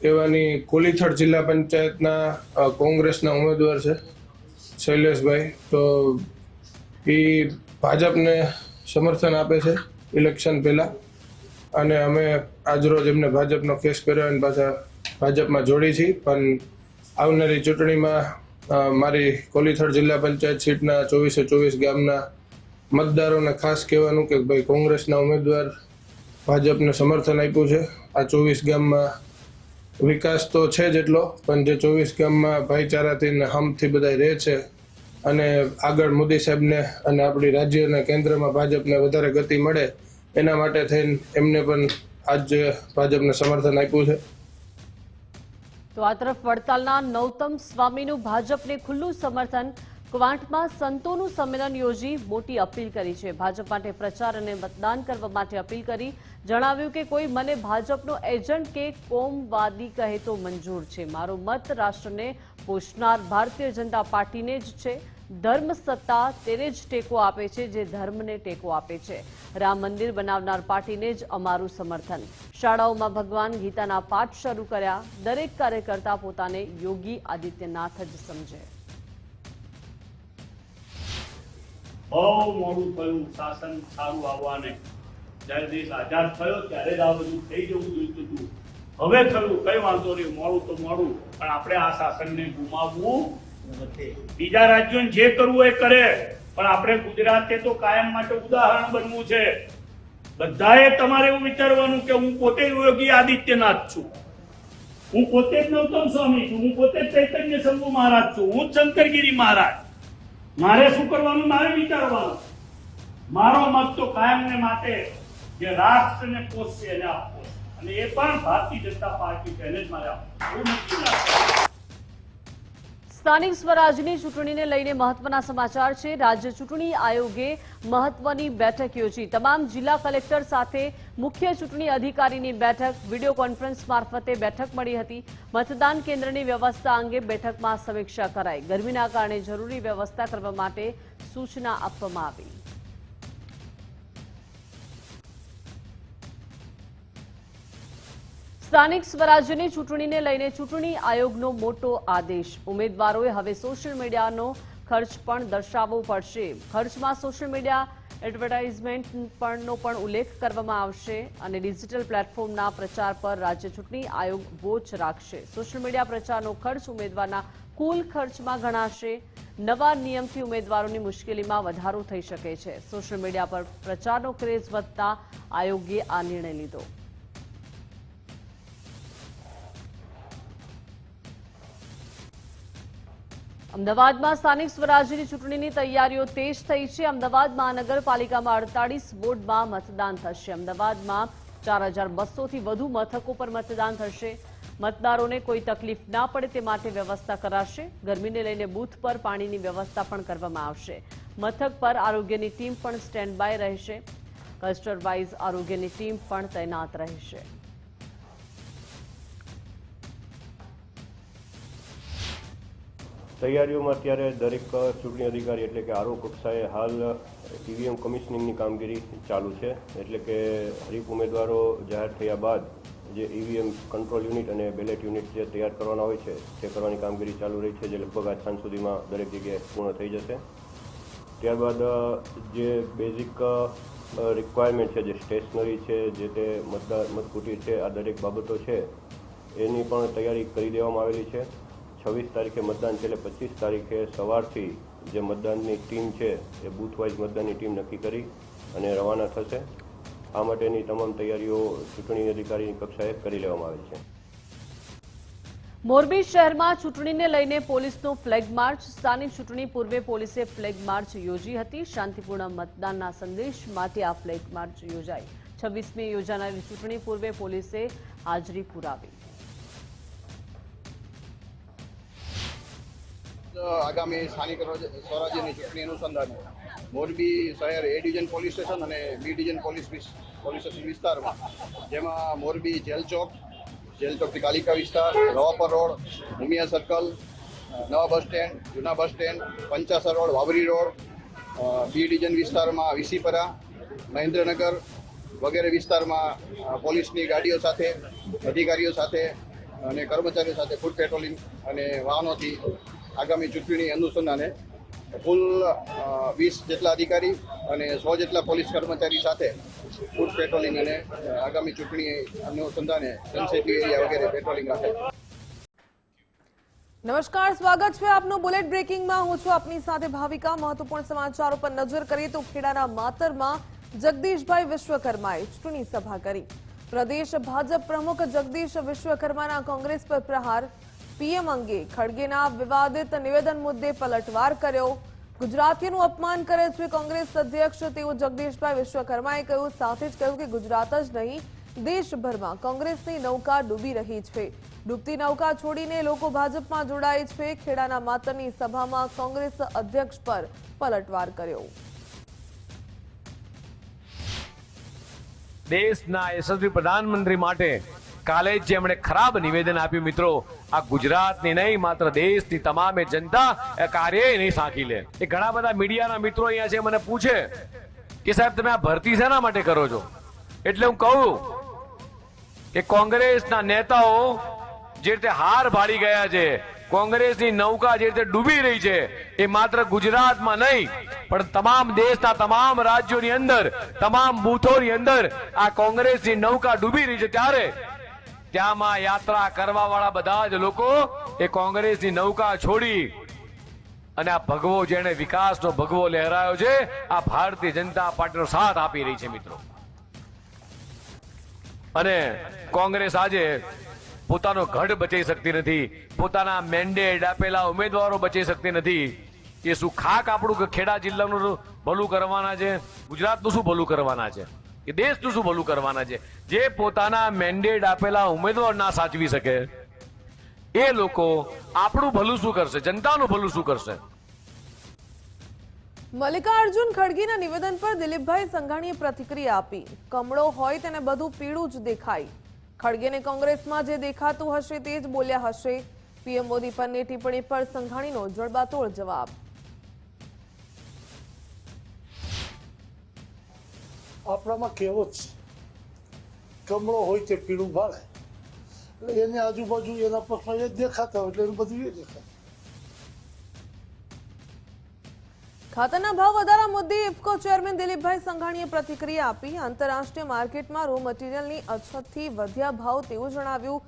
એવાની કોલીથડ જિલ્લા પંચાયતના કોંગ્રેસના ઉમેદવાર છે શૈલેષભાઈ. તો એ ભાજપને સમર્થન આપે છે ઇલેક્શન પહેલાં, અને અમે આજરોજ એમને ભાજપનો કેસ કર્યો અને પાછા ભાજપમાં જોડી છીએ. પણ આવનારી ચૂંટણીમાં મારી કોલીથડ જિલ્લા પંચાયત સીટના 24 ગામના મતદારોને ખાસ કહેવાનું કે ભાઈ કોંગ્રેસના ઉમેદવાર ભાજપને સમર્થન આપ્યું છે. આ 24 ગામમાં વિકાસ તો છે જ એટલો, પણ જે 24 ગામમાં ભાઈચારાથી ને હમથી બધા રહે છે અને આગળ મોદી સાહેબને અને આપણી રાજ્ય અને કેન્દ્રમાં ભાજપને વધારે ગતિ મળે એના માટે થઈને એમને પણ આજ ભાજપને સમર્થન આપ્યું છે. તો આ તરફ વડતાલના નૌતમ સ્વામીનું ભાજપને ખુલ્લું સમર્થન. ક્વાંટમાં સંતોનું સંમેલન યોજી મોટી અપીલ કરી છે. ભાજપ માટે પ્રચાર અને મતદાન કરવા માટે અપીલ કરી. જણાવ્યું કે કોઈ મને ભાજપનો એજન્ટ કે કોમવાદી કહે તો મંજૂર છે. મારો મત રાષ્ટ્રને પોષનાર ભારતીય જનતા પાર્ટીને જ છે. ધર્મ સત્તા તેને જ ટેકો આપે છે જે ધર્મને ટેકો આપે છે. રામ મંદિર બનાવનાર પાર્ટીને જ અમારું સમર્થન. શાળાઓમાં ભગવાન ગીતાના પાઠ શરૂ કર્યા. દરેક કાર્યકર્તા પોતાને યોગી આદિત્યનાથ જ સમજે. બહુ મોડું થયું શાસન સારું આવવાને. જ્યારે દેશ આઝાદ થયો ત્યારે જ આ બધું થઈ જવું જોઈતું હતું. હવે થયું, કઈ વાંધો નહીં, મોડું તો મોડું, પણ આપણે આ શાસનને ગુમાવવું નથી. બીજા રાજ્યોને જે કરવું એ કરે, પણ આપણે ગુજરાતે તો કાયમ માટે ઉદાહરણ બનવું છે. બધાએ તમારે એવું વિચારવાનું કે હું પોતે યોગી આદિત્યનાથ છું, હું પોતે જ નૌતમ સ્વામી છું, હું પોતે જ ચૈતન્ય શંભુ મહારાજ છું, હું જ શંકરગીરી મહારાજ. મારે શું કરવાનું, મારે વિચારવાનું. મારો મત તો કાયમને માટે જે રાષ્ટ્રને પોષશે એને આપવો, અને એ પણ ભારતીય જનતા પાર્ટી છે એને જ મારે આપવું. સ્થાનિક સ્વરાજની ચૂંટણીને લઈને મહત્વના સમાચાર છે. રાજ્ય ચૂંટણી આયોગે મહત્વની બેઠક યોજી. તમામ જિલ્લા કલેક્ટર સાથે મુખ્ય ચૂંટણી અધિકારીની બેઠક વિડીયો કોન્ફરન્સ મારફતે બેઠક મળી હતી. મતદાન કેન્દ્રની વ્યવસ્થા અંગે બેઠકમાં સમીક્ષા કરાઈ. ગરમીના કારણે જરૂરી વ્યવસ્થા કરવા માટે સૂચના આપવામાં આવી. સ્થાનિક સ્વરાજ્યની ચૂંટણીને લઈને ચૂંટણી આયોગનો મોટો આદેશ. ઉમેદવારોએ હવે સોશિયલ મીડિયાનો ખર્ચ પણ દર્શાવવો પડશે. ખર્ચમાં સોશિયલ મીડિયા એડવર્ટાઇઝમેન્ટનો પણ ઉલ્લેખ કરવામાં આવશે અને ડિજિટલ પ્લેટફોર્મના પ્રચાર પર રાજ્ય ચૂંટણી આયોગ વોચ રાખશે. સોશિયલ મીડિયા પ્રચારનો ખર્ચ ઉમેદવારના કુલ ખર્ચમાં ગણાશે. નવા નિયમથી ઉમેદવારોની મુશ્કેલીમાં વધારો થઈ શકે છે. સોશિયલ મીડિયા પર પ્રચારનો ક્રેઝ વધતા આયોગે આ નિર્ણય લીધો. અમદાવાદમાં સ્થાનિક સ્વરાજ્યની ચૂંટણીની તૈયારીઓ તેજ થઈ છે. અમદાવાદ મહાનગરપાલિકામાં 48 વોર્ડમાં મતદાન થશે. અમદાવાદમાં 4200થી વધુ મથકો પર મતદાન થશે. મતદારોને કોઈ તકલીફ ના પડે તે માટે વ્યવસ્થા કરાશે. ગરમીને લઈને બૂથ પર પાણીની વ્યવસ્થા પણ કરવામાં આવશે. મથક પર આરોગ્યની ટીમ પણ સ્ટેન્ડ બાય રહેશે. ક્લસ્ટર વાઇઝ આરોગ્યની ટીમ પણ તૈનાત રહેશે. તૈયારીઓમાં અત્યારે દરેક ચૂંટણી અધિકારી એટલે કે આરઓ કક્ષાએ હાલ ઈવીએમ કમિશનિંગની કામગીરી ચાલુ છે. એટલે કે હરીફ ઉમેદવારો જાહેર થયા બાદ જે ઈવીએમ કંટ્રોલ યુનિટ અને બેલેટ યુનિટ જે તૈયાર કરવાના હોય છે તે કરવાની કામગીરી ચાલુ રહી છે, જે લગભગ આજ સાંજ સુધીમાં દરેક જગ્યાએ પૂર્ણ થઈ જશે. ત્યારબાદ જે બેઝિક રિક્વાયરમેન્ટ છે, જે સ્ટેશનરી છે, જે તે મતકુટીર છે, આ દરેક બાબતો છે એની પણ તૈયારી કરી દેવામાં આવેલી છે. 26 તારીખે મતદાન છે, એટલે 25 તારીખે સવારથી જે મતદાનની ટીમ છે એ બૂથ વાઇઝ મતદાનની ટીમ નક્કી કરી અને રવાના થશે. આ માટેની તમામ તૈયારીઓ ચૂંટણી અધિકારીની કક્ષાએ કરી લેવામાં આવી છે. મોરબી શહેરમાં ચૂંટણીને લઈને પોલીસનો ફ્લેગ માર્ચ. સ્થાનિક ચૂંટણી પૂર્વે પોલીસે ફ્લેગ માર્ચ યોજી હતી. શાંતિપૂર્ણ મતદાનના સંદેશ માટે આ ફ્લેગ માર્ચ યોજાઈ. 26મી યોજાનારી ચૂંટણી પૂર્વે પોલીસે હાજરી પુરાવી. આગામી સ્થાનિક સ્વરાજ્યની ચૂંટણી અનુસંધાને મોરબી શહેર એ ડિવિઝન પોલીસ સ્ટેશન અને બી ડિવિઝન પોલીસ સ્ટેશન વિસ્તારમાં, જેમાં મોરબી જેલ ચોકથી કાલિકા વિસ્તાર, રવાપર રોડ, ભૂમિયા સર્કલ, નવા બસ સ્ટેન્ડ, જૂના bus stand, Panchasar road, Vavdi road, B division વિસ્તારમાં વિસીપરા, મહેન્દ્રનગર વગેરે વિસ્તારમાં પોલીસની ગાડીઓ સાથે, અધિકારીઓ સાથે અને કર્મચારીઓ સાથે ફૂડ પેટ્રોલિંગ અને વાહનોથી આગામી ચૂંટણી અનુસંધાને કુલ 20 જેટલા અધિકારી અને 100 જેટલા પોલીસ કર્મચારી સાથે ફૂડ પેટ્રોલિંગ અને આગામી ચૂંટણી અનુસંધાને જનસેતુ એરિયા વગેરે પેટ્રોલિંગ રાખે. નમસ્કાર, સ્વાગત છે આપનું બુલેટ બ્રેકિંગમાં. હું છું આપની સાથે ભાવિકા. મહત્વપૂર્ણ સમાચારો પર નજર કરીએ તો ખેડાના માતરમાં જગદીશભાઈ વિશ્વકર્માએ ચૂંટણી સભા કરી. પ્રદેશ ભાજપ પ્રમુખ જગદીશ વિશ્વકર્માના કોંગ્રેસ પર પ્રહાર. પીએમ અંગે ખડગેના વિવાદિત નિવેદન મુદ્દે પલટવાર કર્યો. ગુજરાતીઓનું અપમાન કરે છે કોંગ્રેસ અધ્યક્ષ તેવું જગદીશભાઈ વિશ્વકર્માએ કહ્યું. સાથે જ કહ્યું કે ગુજરાત જ નહીં, દેશભરમાં કોંગ્રેસની નૌકા ડૂબી રહી છે. ડૂબતી નૌકા છોડીને લોકો ભાજપમાં જોડાય છે. ખેડાના માતરની સભામાં કોંગ્રેસ અધ્યક્ષ પર પલટવાર કર્યો. દેશના યશસ્વી પ્રધાનમંત્રી માટે કાલે જ જેમણે ખરાબ નિવેદન આપ્યું, મિત્રો, આ ગુજરાતની નહીં માત્ર દેશની તમામે જનતા કાર્ય નહીં સાંકી લે. એ ઘણા બધા મીડિયાના મિત્રો અહીંયા છે, મને પૂછે કે સાહેબ તમે આ ભરતી શેના માટે કરો છો? એટલે હું કહું કે કોંગ્રેસના નેતાઓ જે રીતે હાર ભાળી ગયા છે, કોંગ્રેસની નૌકા જે રીતે ડૂબી રહી છે, એ માત્ર ગુજરાતમાં નહીં પણ તમામ દેશના તમામ રાજ્યોની અંદર, તમામ બૂથોની અંદર આ કોંગ્રેસની નૌકા ડૂબી રહી છે. ત્યારે ત્યાંમાં યાત્રા કરવા વાળા બધા જ લોકો એ કોંગ્રેસની નૌકા છોડી અને આ ભગવો, જેને વિકાસનો ભગવો લહેરાયો છે, આ ભારતીય જનતા પાર્ટીનો સાથ આપી રહી છે, મિત્રો. અને કોંગ્રેસ આજે પોતાનો ગઢ બચાવી શકતી નથી, પોતાના મેન્ડેટ આપેલા ઉમેદવારો બચાવી શકતી નથી. એ શું ખાક આપણું ખેડા જિલ્લાનું ભલું કરવાના છે? ગુજરાતનું શું ભલું કરવાના છે? કે દેશનું શું ભલું કરવાના છે? જે પોતાના મેન્ડેટ આપેલા ઉમેદવાર ના સાચવી શકે એ લોકો આપણું ભલું શું કરશે? જનતાનું ભલું શું કરશે? મલ્લિકાર્જુન ખડગેના નિવેદન પર દિલીપભાઈ સંઘાણીએ પ્રતિક્રિયા આપી. કમળો હોય તેને બધું પીળું જ દેખાય. ખડગેને કોંગ્રેસમાં જે દેખાતું હશે તે જ બોલ્યા હશે. પીએમ મોદી પરની ટિપ્પણી પર સંઘાણીનો જડબાતોડ જવાબ. આપણામાં કહેવત છે, કમળો હોય તે પીળું ભાળે. એટલે એની આજુબાજુ એના પક્ષમાં એ જ દેખાતા હોય એટલે એનું બધું એ દેખાય. ખાતરના ભાવ વધારા મુદ્દે ઇફકો ચેરમેન દિલીપભાઈ સંઘાણીએ પ્રતિક્રિયા આપી. આંતરરાષ્ટ્રીય માર્કેટમાં રો મટીરીયલની અછતથી વધ્યા ભાવ તેવું જણાવ્યું.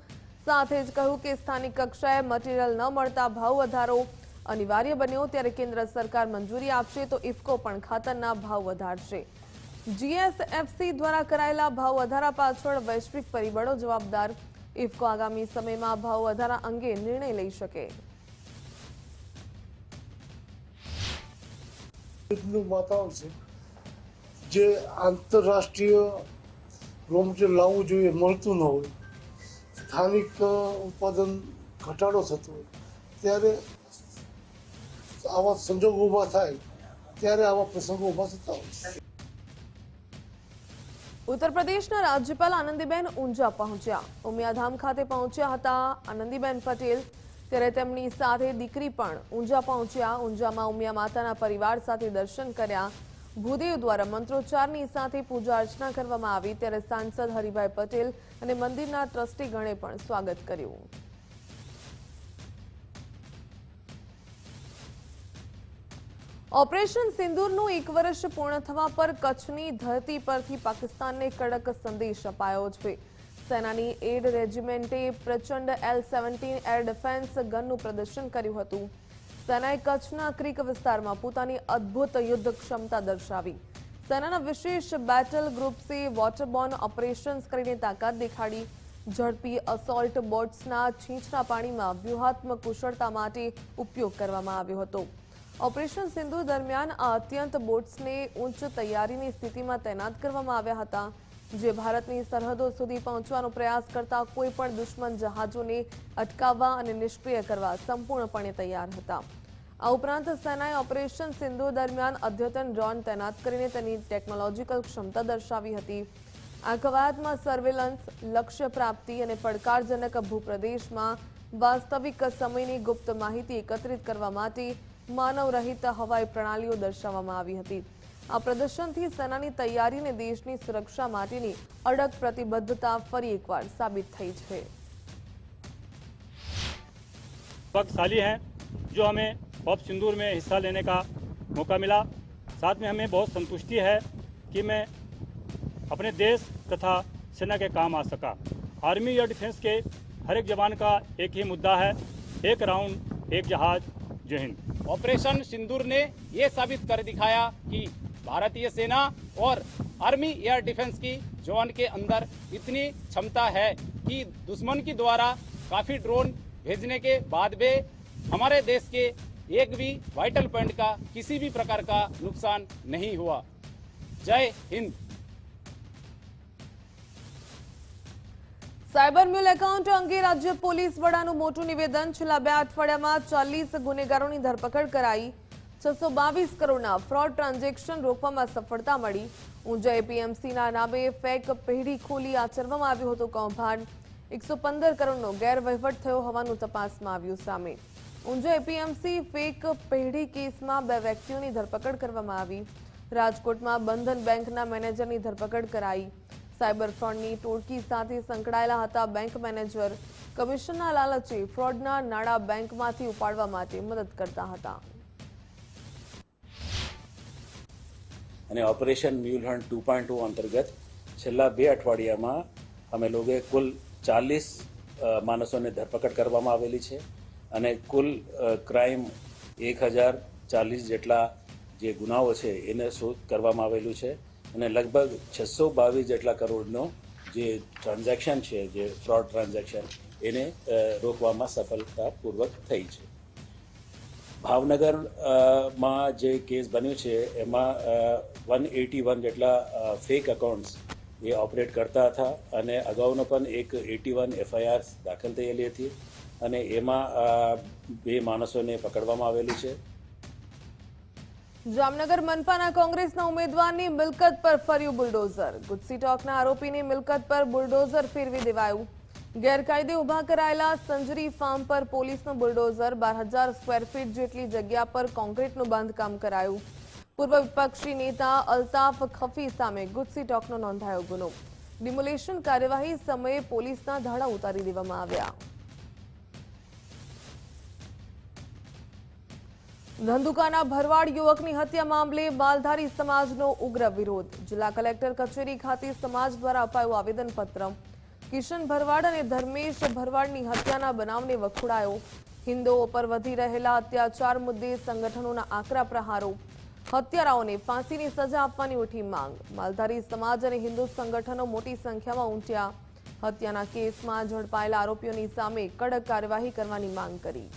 સાથે જ કહ્યું કે સ્થાનિક કક્ષાએ મટીરીયલ ન મળતા ભાવ વધારો અનિવાર્ય બન્યો. ત્યારે કેન્દ્ર સરકાર મંજૂરી આપશે તો ઇફકો પણ ખાતરના ભાવ વધારશે. જીએસએફસી દ્વારા કરાયેલા ભાવ વધારા પાછળ વૈશ્વિક પરિબળો જવાબદાર. ઇફકો આગામી સમયમાં ભાવ વધારા અંગે નિર્ણય લઈ શકે. નું વાતાવરણ છે જે આંતરરાષ્ટ્રીય રો મટીરિયલ લાવવું જોઈએ મળતું ન હોય, સ્થાનિક ઉત્પાદન ઘટાડો થતો હોય, ત્યારે આવા સંજોગો ઊભા થાય ત્યારે આવા પ્રસંગો ઊભા થતા હોય. ઉત્તર પ્રદેશના રાજ્યપાલ આનંદીબેન ઊંઝા પહોંચ્યા. ઉમિયાધામ ખાતે પહોંચ્યા હતા આનંદીબેન પટેલ. ત્યારે તેમની સાથે દીકરી પણ ઊંઝા પહોંચ્યા. ઊંઝામાં ઉમિયા માતાના પરિવાર સાથે દર્શન કર્યા. ભૂદેવ દ્વારા મંત્રોચ્ચારની સાથે પૂજા અર્ચના કરવામાં આવી. ત્યારે સાંસદ હરિભાઈ પટેલ અને મંદિરના ટ્રસ્ટીગણે પણ સ્વાગત કર્યું. ઓપરેશન સિંદૂરનું 1 વર્ષ પૂર્ણ થવા પર કચ્છની ધરતી પરથી પાકિસ્તાનને કડક સંદેશ અપાયો છે. સેનાની એડ રેજિમેન્ટે પ્રચંડ L-17 એર ડિફેન્સ ગનનું પ્રદર્શન કર્યું હતું. સેનાએ કચ્છના ક્રીક વિસ્તારમાં પોતાની અદ્ભુત યુદ્ધ ક્ષમતા દર્શાવી. સેનાના વિશેષ બેટલ ગ્રુપ્સે વોટરબોર્ન ઓપરેશન્સ કરીને તાકાત દેખાડી. ઝડપી અસોલ્ટ બોટ્સના છીંચના પાણીમાં વ્યૂહાત્મક કુશળતા માટે ઉપયોગ કરવામાં આવ્યો હતો. ઓપરેશન સિંદૂર દરમિયાન આ અત્યંત બોટ્સને ઉચ્ચ તૈયારીની સ્થિતિમાં તૈનાત કરવામાં આવ્યા હતા, જે ભારતની સરહદો સુધી પહોંચવાનો પ્રયાસ કરતા કોઈ પણ દુશ્મન જહાજોને અટકાવવા અને નિષ્ક્રિય કરવા સંપૂર્ણપણે તૈયાર હતા. આ ઉપરાંત સેનાએ ઓપરેશન સિંદૂર દરમિયાન અદ્યતન ડ્રોન તૈનાત કરીને તેની ટેકનોલોજીકલ ક્ષમતા દર્શાવી હતી. આ કવાયતમાં સર્વેલન્સ, લક્ષ્ય પ્રાપ્તિ અને પડકારજનક ભૂપ્રદેશમાં વાસ્તવિક સમયની ગુપ્ત માહિતી એકત્રિત કરવા માટે માનવરહિત હવાઈ પ્રણાલીઓ દર્શાવવામાં આવી હતી. આ પ્રદર્શનથી સેનાની તૈયારી અને દેશની સુરક્ષા માટેની અડગ પ્રતિબદ્ધતા ફરી એકવાર સાબિત થઈ છે. वक्तशाली हैं जो हमें ऑप सिंदूर में हिस्सा लेने का मौका मिला. साथ में हमें बहुत संतुष्टि है कि मैं अपने देश तथा सेना के काम आ सका. आर्मी या डिफेंस के हर एक जवान का एक ही मुद्दा है, एक राउंड एक जहाज. जय हिंद. ऑपरेशन सिंदूर ने ये साबित कर दिखाया कि भारतीय सेना और आर्मी एयर डिफेंस की जवान के अंदर इतनी क्षमता है कि दुश्मन की द्वारा काफ़ी ड्रोन भेजने के बाद भी हमारे देश के एक भी वाइटल पॉइंट का किसी भी प्रकार का नुकसान नहीं हुआ. जय हिंद. સાયબર મ્યુલ એકાઉન્ટ અંગે રાજ્ય પોલીસ વડાનું મોટું નિવેદન. છેલ્લા 2 અઠવાડિયામાં 40 ગુનેગારોની ધરપકડ કરાઈ. 622 કરોડના ફ્રોડ ટ્રાન્ઝેક્શન રોકવામાં સફળતા મળી. ઊંઝા એપીએમસીના નામે ફેક પેઢી ખોલી આચરવામાં આવ્યું હતું કૌભાંડ. 115 કરોડનો ગેરવહીવટ થયો હોવાનું તપાસમાં આવ્યું સામે. ઊંઝા એપીએમસી ફેક પેઢી કેસમાં 2 વ્યક્તિઓની ધરપકડ કરવામાં આવી. રાજકોટમાં બંધન બેંકના મેનેજરની ધરપકડ કરાઈ. સાયબર ફ્રોડની ટોળકી સાથે સંકળાયેલા હતા બેંક મેનેજર. કમિશનના લાલચે ફ્રોડના નાણાં બેંકમાંથી ઉપાડવા માટે મદદ કરતા હતા. અને ઓપરેશન મ્યુલ હન્ટ 2.0 અંતર્ગત છેલ્લા 2 અઠવાડિયામાં અમે લોકોએ કુલ 40 માણસોને ધરપકડ કરવામાં આવેલી છે અને કુલ ક્રાઇમ 1040 જેટલા જે ગુનાઓ છે એને શોધ કરવામાં આવેલું છે અને લગભગ 622 જેટલા કરોડનો જે ટ્રાન્ઝેક્શન છે, જે ફ્રોડ ટ્રાન્ઝેક્શન, એને રોકવામાં સફળતાપૂર્વક થઈ છે. ભાવનગરમાં જે કેસ બન્યું છે એમાં 181 જેટલા ફેક એકાઉન્ટ્સ એ ઓપરેટ કરતા હતા અને અગાઉનો પણ એક 81 FIR દાખલ થયેલી હતી અને એમાં 2 માણસોને પકડવામાં આવેલું છે. જામનગર મનપાના કોંગ્રેસના ઉમેદવારની મિલકત પર ફર્યું બુલડોઝર. ગુજસી ટોકના આરોપીની મિલકત પર બુલડોઝર ફેરવી દેવાયું. ગેરકાયદે ઉભા કરાયેલા સંજરી ફાર્મ પર પોલીસનું બુલડોઝર. 12,000 સ્ક્વેર ફીટ જેટલી જગ્યા પર કોન્ક્રીટનું બાંધકામ કરાયું. પૂર્વ વિપક્ષી નેતા અલ્તાફ ખફી સામે ગુજસી ટોકનો નોંધાયો ગુનો. ડિમોલેશન કાર્યવાહી સમયે પોલીસના ધાડા ઉતારી દેવામાં આવ્યા. ધંધુકાના ભરવાડ યુવકની હત્યા મામલે માલધારી સમાજનો ઉગ્ર વિરોધ. જિલ્લા કલેક્ટર કચેરી ખાતે સમાજ દ્વારા અપાયું આવેદનપત્ર. કિશન ભરવાડ અને ધર્મેશ ભરવાડની હત્યાના બનાવને વખોડાયો. હિન્દુઓ પર વધી રહેલા અત્યાચાર મુદ્દે સંગઠનોના આકરા પ્રહારો. હત્યારાઓને ફાંસીની સજા આપવાની ઉઠી માંગ. માલધારી સમાજ અને હિન્દુ સંગઠનો મોટી સંખ્યામાં ઉમટ્યા. હત્યાના કેસમાં ઝડપાયેલા આરોપીઓની સામે કડક કાર્યવાહી કરવાની માંગ કરી.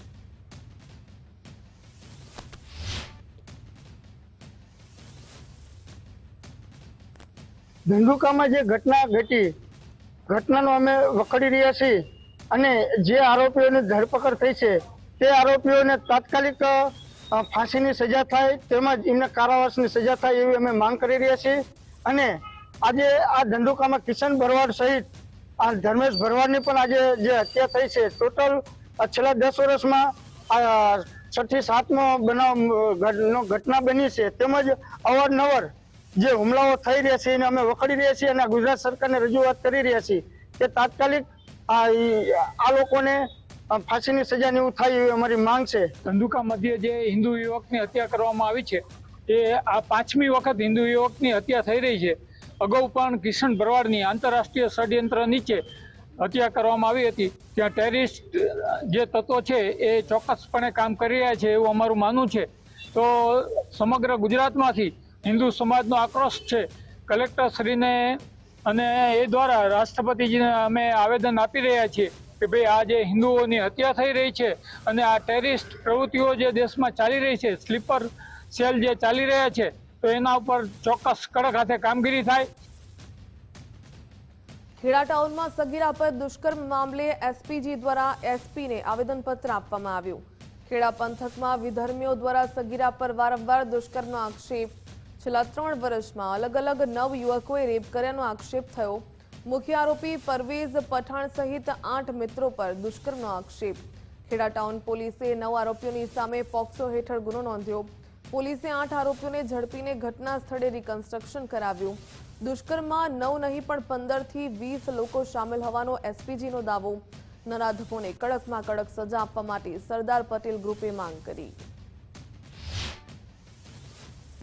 ધંધુકામાં જે ઘટના ઘટી, ઘટનાનો અમે વખોડી રહ્યા છીએ અને જે આરોપીઓની ધરપકડ થઈ છે તે આરોપીઓને તાત્કાલિક ફાંસીની સજા થાય તેમજ એમને કારાવાસની સજા થાય એવી અમે માંગ કરી રહ્યા છીએ. અને આજે આ ધંધુકામાં કિશન ભરવાડ સહિત આ ધર્મેશ ભરવાડની પણ આજે જે હત્યા થઈ છે, ટોટલ છેલ્લા 10 વર્ષમાં 6 થી 7મો બનાવ ઘટના બની છે. તેમજ અવારનવાર જે હુમલાઓ થઈ રહ્યા છે એને અમે વખોડી રહ્યા છીએ અને ગુજરાત સરકારને રજૂઆત કરી રહ્યા છીએ કે તાત્કાલિક આ લોકોને ફાંસીની સજાની એવું થાય એવી અમારી માંગ છે. ધંધુકા મધ્યે જે હિન્દુ યુવકની હત્યા કરવામાં આવી છે એ આ 5મી વખત હિન્દુ યુવકની હત્યા થઈ રહી છે. અગાઉ પણ કિશન ભરવાડની આંતરરાષ્ટ્રીય ષડયંત્ર નીચે હત્યા કરવામાં આવી હતી. ત્યાં ટેરરિસ્ટ જે તત્વો છે એ ચોક્કસપણે કામ કરી રહ્યા છે એવું અમારું માનવું છે. તો સમગ્ર ગુજરાતમાંથી હિન્દુ સમાજનો આક્રોશ છે. કલેક્ટર શ્રીને અને એ દ્વારા રાષ્ટ્રપતિજીને અમે આવેદન આપી રહ્યા છીએ કે ભાઈ આ જે હિન્દુઓની હત્યા થઈ રહી છે અને આ ટેરરિસ્ટ પ્રવૃત્તિઓ જે દેશમાં ચાલી રહી છે, સ્લીપર સેલ જે ચાલી રહ્યા છે, તો એના ઉપર ચોક્કસ કડક હાથે કામગીરી થાય. ખેડા ટાઉનમાં સગીરા પર દુષ્કર્મ મામલે એસપીજી દ્વારા એસપીને આવેદનપત્ર આપવામાં આવ્યું. ખેડા પંથકમાં વિધર્મીઓ દ્વારા સગીરા પર વારંવાર દુષ્કર્મનો આક્ષેપ. છેલ્લા 3 વર્ષમાં અલગ અલગ 9 યુવકોએ રેપ કર્યાનો આક્ષેપ થયો. મુખ્ય આરોપી પરવેઝ પઠાણ સહિત 8 મિત્રો પર દુષ્કર્મનો આક્ષેપ. ખેડા ટાઉન પોલીસે 9 આરોપીઓની સામે પોક્સો હેઠળ ગુનો નોંધ્યો. પોલીસે 8 આરોપીઓને ઝડપીને ઘટના સ્થળે રિકન્સ્ટ્રક્શન કરાવ્યું. દુષ્કર્મમાં 9 નહીં પણ 15 થી 20 લોકો સામેલ હોવાનો એસપીજીનો દાવો. નરાધકોને કડકમાં કડક સજા આપવા માટે સરદાર પટેલ ગ્રુપે માંગ કરી.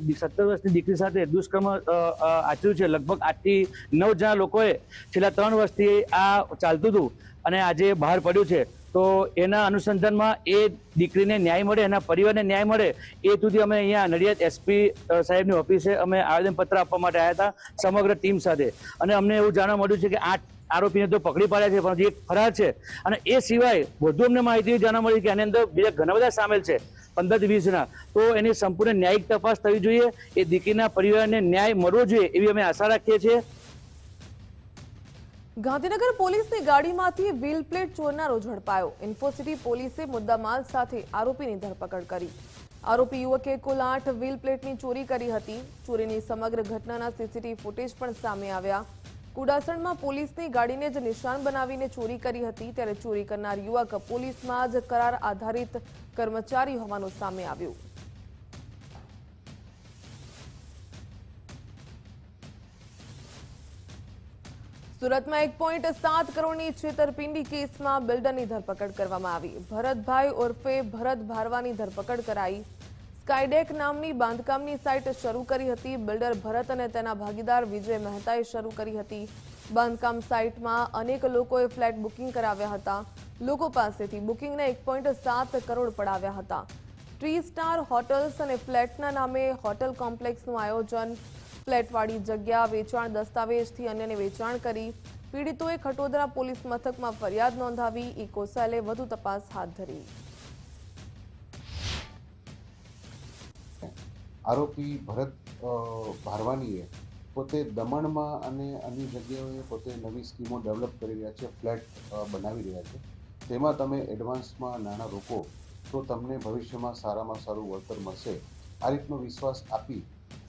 17 વર્ષની દીકરી સાથે દુષ્કર્મ આચર્યું છે. લગભગ 8 થી 9 જણા લોકોએ છેલ્લા 3 વર્ષથી આ ચાલતું હતું અને આજે બહાર પડ્યું છે. તો એના અનુસંધાનમાં એ દીકરીને ન્યાય મળે, એના પરિવારને ન્યાય મળે એ સુધી અમે અહીંયા નડિયાદ એસપી સાહેબની ઓફિસે અમે આવેદનપત્ર આપવા માટે આવ્યા હતા સમગ્ર ટીમ સાથે. અને અમને એવું જાણવા મળ્યું છે કે 8 આરોપીને તો પકડી પાડ્યા છે, પરંતુ એક ફરાર છે. અને એ સિવાય વધુ અમને માહિતી જાણવા મળી કે આની અંદર બીજા ઘણા બધા સામેલ છે, 15 થી 20 જણા. તો એની સંપૂર્ણ ન્યાયિક તપાસ થવી જોઈએ, એ દીકરીના પરિવારને ન્યાય મળવો જોઈએ એવી અમે આશા રાખીએ છીએ. ગાંધીનગર પોલીસની ગાડીમાંથી વ્હીલ પ્લેટ ચોરનારો ઝડપાયો. ઇન્ફોસિટી પોલીસે મુદ્દામાલ સાથે આરોપીની ધરપકડ કરી. આરોપી યુવકે કુલ 8 વ્હીલ પ્લેટની ચોરી કરી હતી. ચોરીની સમગ્ર ઘટનાના સીસીટીવી ફૂટેજ પણ સામે આવ્યા. કુડાસણમાં પોલીસની ગાડીને જ નિશાન બનાવીને ચોરી કરી હતી, ત્યારે ચોરી કરનાર યુવક પોલીસમાં જ કરાર આધારિત કર્મચારી હોવાનું સામે આવ્યું. સુરતમાં 1.7 કરોડની છેતરપિંડી કેસમાં બિલ્ડરની ધરપકડ કરવામાં આવી. ભરતભાઈ ઉર્ફે ભરત ભારવાની ધરપકડ કરાઈ. સ્કાયડેક નામની બાંધકામની સાઇટ શરૂ કરી હતી. બિલ્ડર ભરત અને તેના ભાગીદાર વિજય મહેતાએ શરૂ કરી હતી. બાંધકામ સાઇટમાં અનેક લોકોએ ફ્લેટ બુકિંગ કરાવ્યા હતા. લોકો પાસેથી બુકિંગના 1.7 કરોડ પડાવ્યા હતા. ટ્રી સ્ટાર હોટલ્સ અને ફ્લેટના નામે હોટલ કોમ્પ્લેક્સનું આયોજન, ફ્લેટવાળી જગ્યા, વેચાણ દસ્તાવેજથી અન્યને વેચાણ કરી. પીડિતોએ ખટોદરા પોલીસ મથકમાં ફરિયાદ નોંધાવી. ઇકોસેલે વધુ તપાસ હાથ ધરી. આરોપી ભરત ભારવાનીએ પોતે દમણમાં અને અન્ય જગ્યાઓએ પોતે નવી સ્કીમો ડેવલપ કરી રહ્યા છે, ફ્લેટ બનાવી રહ્યા છે. તેમાં તમે એડવાન્સમાં નાણાં રોકો તો તમને ભવિષ્યમાં સારામાં સારું વળતર મળશે. આ રીતનો વિશ્વાસ આપી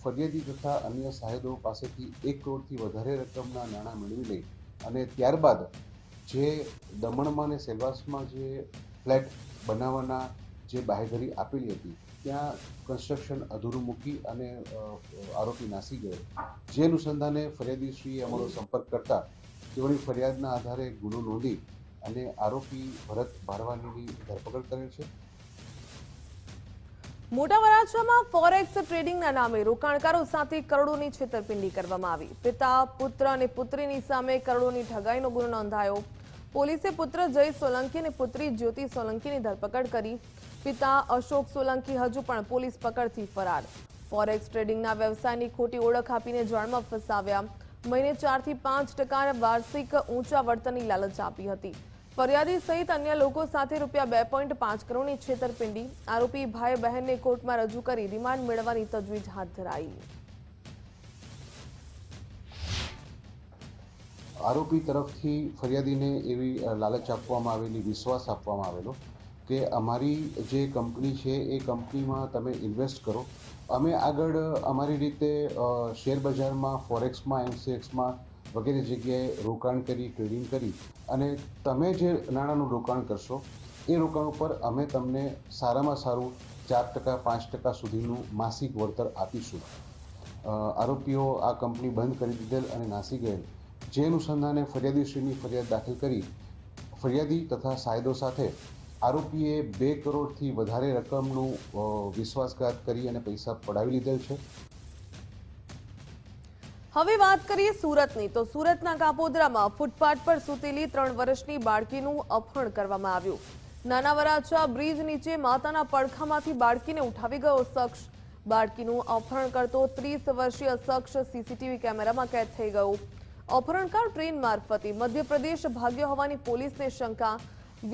ફરિયાદી તથા અન્ય સાહેદો પાસેથી 1 કરોડથી વધારે રકમના નાણાં મેળવી લઈ અને ત્યારબાદ જે દમણમાં અને સેલવાસમાં જે ફ્લેટ બનાવવાના જે બાહેધરી આપેલી હતી ત્યાં કન્સ્ટ્રક્શન અધૂરું મૂકી અને આરોપી નાસી ગયો, જે અનુસંધાને ફરિયાદીશ્રીએ અમારો સંપર્ક કરતા તેઓની ફરિયાદના આધારે ગુનો નોંધી અને આરોપી ભરત ભારવાનીની ધરપકડ કરેલ છે. મોટા વરાછામાં ફોરેક્સ ટ્રેડિંગના નામે રોકાણકારો સાથે કરોડોની છેતરપિંડી કરવામાં આવી. પિતા, પુત્ર અને પુત્રીની સામે કરોડોની ઠગાઈનો ગુનો નોંધાયો. પોલીસે પુત્ર જય સોલંકી અને પુત્રી જ્યોતિ સોલંકીની ધરપકડ કરી. પિતા અશોક સોલંકી હજુ પણ પોલીસ પકડથી ફરાર. ફોરેક્સ ટ્રેડિંગના વ્યવસાયની ખોટી ઓળખ આપીને જાળમાં ફસાવ્યા. મહિને 4 થી 5% વાર્ષિક ઊંચા વળતરની લાલચ આપી હતી. ફરિયાદી સહિત અન્ય લોકો સાથે ₹2.5 કરોડની છેતરપિંડી. આરોપી ભાઈ બહેનને કોર્ટમાં રજૂ કરી રિમાન્ડ મેળવવાની તજવીજ હાથ ધરાઈ. આરોપી તરફથી ફરિયાદીને એવી લાલચ આપવામાં આવેલી, વિશ્વાસ આપવામાં આવેલો કે અમારી જે કંપની છે એ કંપનીમાં તમે ઇન્વેસ્ટ કરો, અમે આગળ અમારી રીતે શેર બજારમાં, ફોરેક્સમાં, એમસીએક્સમાં વગેરે જગ્યાએ રોકાણ કરી, ટ્રેડિંગ કરી અને તમે જે નાણાંનું રોકાણ કરશો એ રોકાણ ઉપર અમે તમને સારામાં સારું 4%, 5% સુધીનું માસિક વળતર આપીશું. આરોપીઓ આ કંપની બંધ કરી દીધેલ અને નાસી ગયેલ, જે અનુસંધાને ફરિયાદીશ્રીની ફરિયાદ દાખલ કરી ફરિયાદી તથા સાહેદો સાથે આરોપીએ 2 કરોડથી વધારે રકમનું વિશ્વાસઘાત કરી અને પૈસા પડાવી લીધેલ છે. હવે વાત કરીએ સુરતની. તો સુરતના કાપોદ્રામાં ફૂટપાથ પર સૂતેલી 3 વર્ષની બાળકીનું અપહરણ કરવામાં આવ્યું. નાના વરાછા બ્રિજ નીચે માતાના પડખામાંથી બાળકીને ઉઠાવી ગયો શખ્સ. બાળકીનું અપહરણ કરતો 30 વર્ષીય શખ્સ સીસીટીવી કેમેરામાં કેદ થઈ ગયો. અપહરણકાર ટ્રેન મારફતે મધ્યપ્રદેશ ભાગ્યો હોવાની પોલીસને શંકા.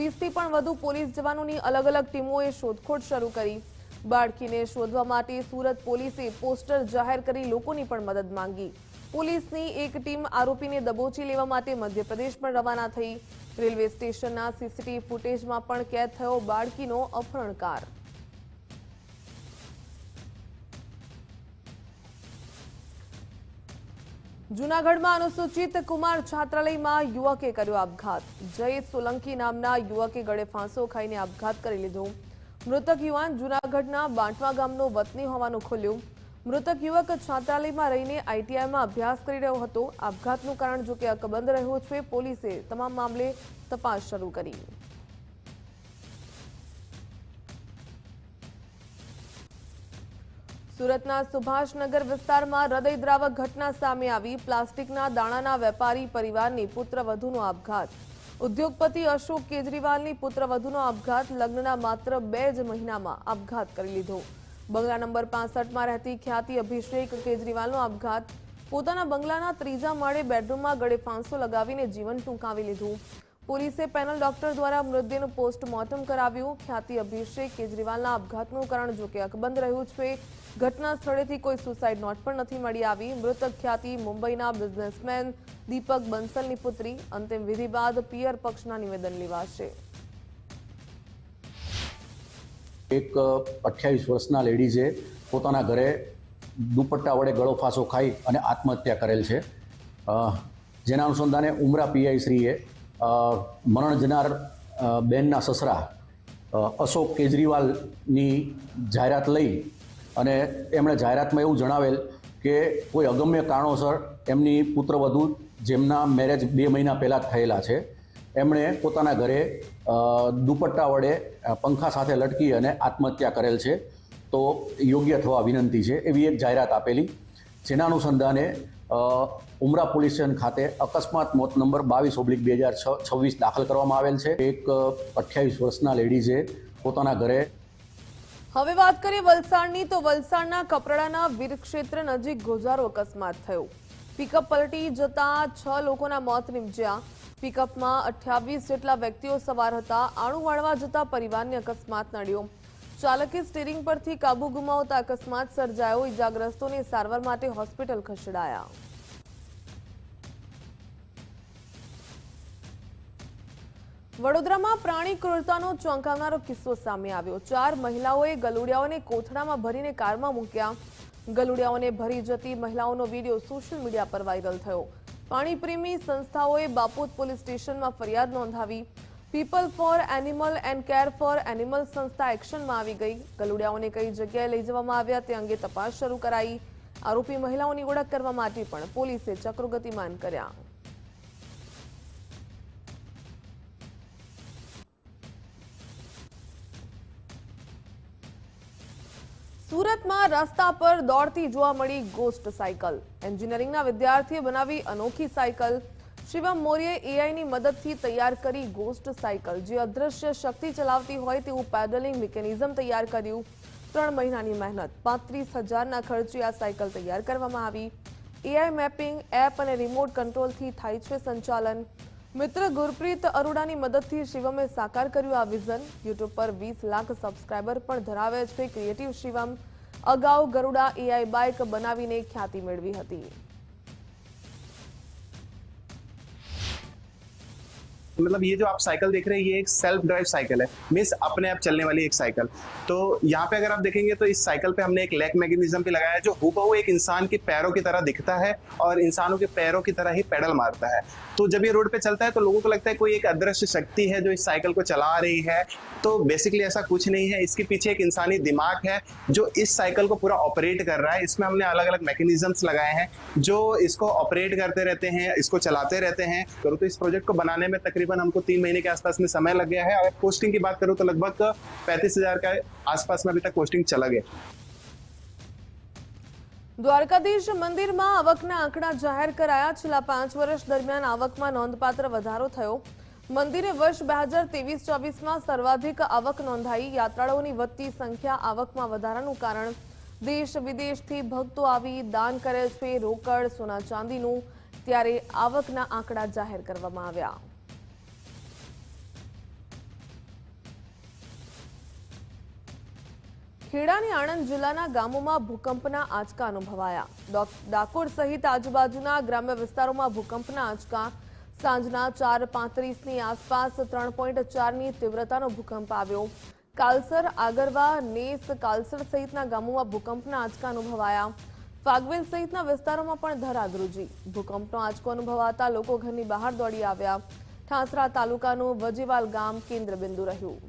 20 થી પણ વધુ પોલીસ જવાનોની અલગ અલગ ટીમોએ શોધખોળ શરૂ કરી. બાળકીને શોધવા માટે સુરત પોલીસે પોસ્ટર જાહેર કરી લોકોની પણ મદદ માંગી. પોલીસની એક ટીમ આરોપીને દબોચી લેવા માટે મધ્યપ્રદેશ પણ રવાના થઈ. રેલવે સ્ટેશનના સીસીટીવી ફૂટેજમાં પણ કેદ થયો બાળકીનો અપહરણકાર. જૂનાગઢમાં અનુસૂચિત કુમાર છાત્રાલયમાં યુવકે કર્યો આપઘાત. જય સોલંકી નામના યુવકે ગળે ફાંસો ખાઈને આપઘાત કરી લીધો. મૃતક યુવાન જૂનાગઢના બાંટવા ગામનો વતની હોવાનું ખુલ્યું. મૃતક યુવક છાત્રાલયમાં રહીને આઈટીઆઈમાં અભ્યાસ કરી રહ્યો હતો. આપઘાતનું કારણ જો કે અકબંધ રહ્યું છે. પોલીસે તમામ મામલે તપાસ શરૂ કરી. સુરતના સુભાષનગર વિસ્તારમાં હૃદયદ્રાવક ઘટના સામે આવી. પ્લાસ્ટિકના દાણાના વેપારી પરિવારની પુત્રવધૂનો આપઘાત. ઉદ્યોગપતિ અશોક કેજરીવાલની પુત્રવધૂનો આપઘાત. લગ્નના માત્ર 2 જ મહિનામાં આપઘાત કરી લીધો. બંગલા નંબર 65માં રહેતી ખ્યાતિ અભિષેક કેજરીવાલનો આપઘાત. પોતાના બંગલાના 3જા માળે બેડરૂમમાં ગળે ફાંસો લગાવીને જીવન ટૂંકાવી લીધું. પોલીસે પેનલ ડોક્ટર દ્વારા મૃતદેહનું પોસ્ટમોર્ટમ કરાવ્યું. ખ્યાતિ અભિષેક કેજરીવાલના આપઘાતનું કારણ જો કે અકબંધ રહ્યું છે. ઘટના સ્થળેથી કોઈ સુસાઇડ નોટ પણ નથી મળી આવી. મૃતક ખ્યાતિ મુંબઈના બિઝનેસમેન દીપક બંસલની પુત્રી. અંતિમ વિધિ બાદ પિયર પક્ષના નિવેદન લેવાશે. એક 28 વર્ષના લેડીઝે પોતાના ઘરે દુપટ્ટા વડે ગળો ફાંસો ખાઈ અને આત્મહત્યા કરેલ છે. જેના અનુસંધાને ઉમરા પીઆઈ શ્રીએ મરણ જનાર બેનના સસરા અશોક કેજરીવાલની જાહેરાત લઈ અને એમણે જાહેરાતમાં એવું જણાવેલ કે કોઈ અગમ્ય કારણોસર એમની પુત્રવધૂ જેમના મેરેજ 2 મહિના પહેલાં થયેલા છે, એમણે પોતાના ઘરે દુપટ્ટા વડે પંખા સાથે લટકી અને આત્મહત્યા કરેલ છે. તો યોગ્ય થવા વિનંતી છે એવી એક જાહેરાત આપેલી. જેના અનુસંધાને ઉમરા પોલીસ સ્ટેશન ખાતે અકસ્માત મોત નંબર 22/2026 દાખલ કરવામાં આવેલ છે. એક 28 વર્ષના લેડીઝે પોતાના ઘરે. હવે વાત કરીએ વલસાડની. તો વલસાડના કપરાડાના વીર ક્ષેત્ર નજીક ગોઝારો અકસ્માત થયો. પિકઅપ પલટી જતા 6 લોકોના મોત નિપજ્યા. પિકઅપમાં 28 જેટલા વ્યક્તિઓ સવાર હતા. આણું વાળવા જતા પરિવારને અકસ્માત નડ્યો. ચાલકે સ્ટીરિંગ પરથી કાબુ ગુમાવતા અકસ્માત સર્જાયો. ઇજાગ્રસ્તોને સારવાર માટે હોસ્પિટલ ખસેડાયા. વડોદરામાં પ્રાણી ક્રૂરતાનો ચોંકાવનારો કિસ્સો સામે આવ્યો। 4 મહિલાઓએ ગલુડિયાઓને કોથળામાં ભરીને કારમાં મૂક્યા। ગલુડિયાઓને ભરી જતી મહિલાઓનો વિડીયો સોશિયલ મીડિયા પર વાયરલ થયો। પાણીપ્રેમી સંસ્થાઓએ બાપોદ પોલીસ સ્ટેશનમાં ફરિયાદ નોંધાવી। People four animal and care for animal સંસ્થા એક્શનમાં આવી ગઈ। ગલુડિયાઓને કઈ જગ્યાએ લઈ જવામાં આવ્યા તે અંગે તપાસ શરૂ કરાઈ। આરોપી મહિલાઓની ઓળખ કરવા માટે પણ પોલીસે ચક્રો ગતિમાન કર્યા। સુરતમાં રસ્તા પર દોડતી જોવા મળી ગોસ્ટ સાયકલ। એન્જિનિયરિંગના વિદ્યાર્થીએ બનાવી અનોખી સાયકલ। શિવમ મૌર્યે એઆઈની મદદથી તૈયાર કરી ગોસ્ટ સાયકલ, જે અદ્રશ્ય શક્તિ ચલાવતી હોય તેવું પેડલિંગ મિકેનિઝમ તૈયાર કર્યું। 3 મહિનાની મહેનત, 35,000ના ખર્ચે આ સાયકલ તૈયાર કરવામાં આવી। એઆઈ મેપિંગ, એપ અને રિમોટ કંટ્રોલથી થાય છે સંચાલન। મિત્ર ગુરપ્રીત અરોડાની મદદથી શિવમે સાકાર કર્યું આ વિઝન। યુટ્યુબ પર 20 લાખ સબસ્ક્રાઇબર પણ ધરાવે છે ક્રિએટિવ શિવમ। અગાઉ ગરુડા એઆઈ બાઇક બનાવીને ખ્યાતિ મેળવી હતી। मतलब ये जो आप साइकिल देख रहे हैं, ये एक सेल्फ ड्राइव साइकिल है, मीन्स अपने आप चलने वाली एक साइकिल। तो यहाँ पे अगर आप देखेंगे तो इस साइकिल पे हमने एक लेग मैकेनिज्म भी लगाया है, जो हूबहू एक इंसान के पैरों की तरह दिखता है और इंसानों के पैरों की तरह ही पेडल मारता है। तो जब ये रोड पे चलता है तो लोगों को लगता है कोई एक अदृश्य शक्ति है जो इस साइकिल को चला रही है। तो बेसिकली ऐसा कुछ नहीं है। इसके पीछे एक इंसानी दिमाग है जो इस साइकिल को पूरा ऑपरेट कर रहा है। इसमें हमने अलग अलग मैकेनिज्म्स लगाए हैं जो इसको ऑपरेट करते रहते हैं, इसको चलाते रहते हैं। करूँ तो इस प्रोजेक्ट को बनाने में तकरीबन हमको 3 महीने के आसपास में समय लग गया है। अगर पोस्टिंग की बात करूँ तो लगभग 35,000 के आसपास में अभी तक पोस्टिंग चला गया। દ્વારકાધીશ મંદિરમાં આવકના આંકડા જાહેર કરાયા। છેલ્લા 5 વર્ષ દરમિયાન આવકમાં નોંધપાત્ર વધારો થયો। મંદિરે વર્ષ 2023-24માં સર્વાધિક આવક નોંધાઈ। યાત્રાળુઓની વધતી સંખ્યા આવકમાં વધારાનું કારણ। દેશ વિદેશથી ભક્તો આવી દાન કરે છે રોકડ, સોના ચાંદીનું। ત્યારે આવકના આંકડા જાહેર કરવામાં આવ્યા। ખેડાની આણંદ જિલ્લાના ગામોમાં ભૂકંપના આંચકા અનુભવાયા। ડાકોર સહિત આજુબાજુના ગ્રામ્ય વિસ્તારોમાં ભૂકંપના આંચકા। સાંજના 4:35ની આસપાસ 3.4ની તીવ્રતાનો ભૂકંપ આવ્યો। કાલસર, આગરવા, નેસ, કાલસર સહિતના ગામોમાં ભૂકંપના આંચકા અનુભવાયા। ફાગવેલ સહિતના વિસ્તારોમાં પણ ધરાધ્રુજી। ભૂકંપનો આંચકો અનુભવાતા લોકો ઘરની બહાર દોડી આવ્યા। ઠાસરા તાલુકાનું વજીવાલ ગામ કેન્દ્રબિંદુ રહ્યું।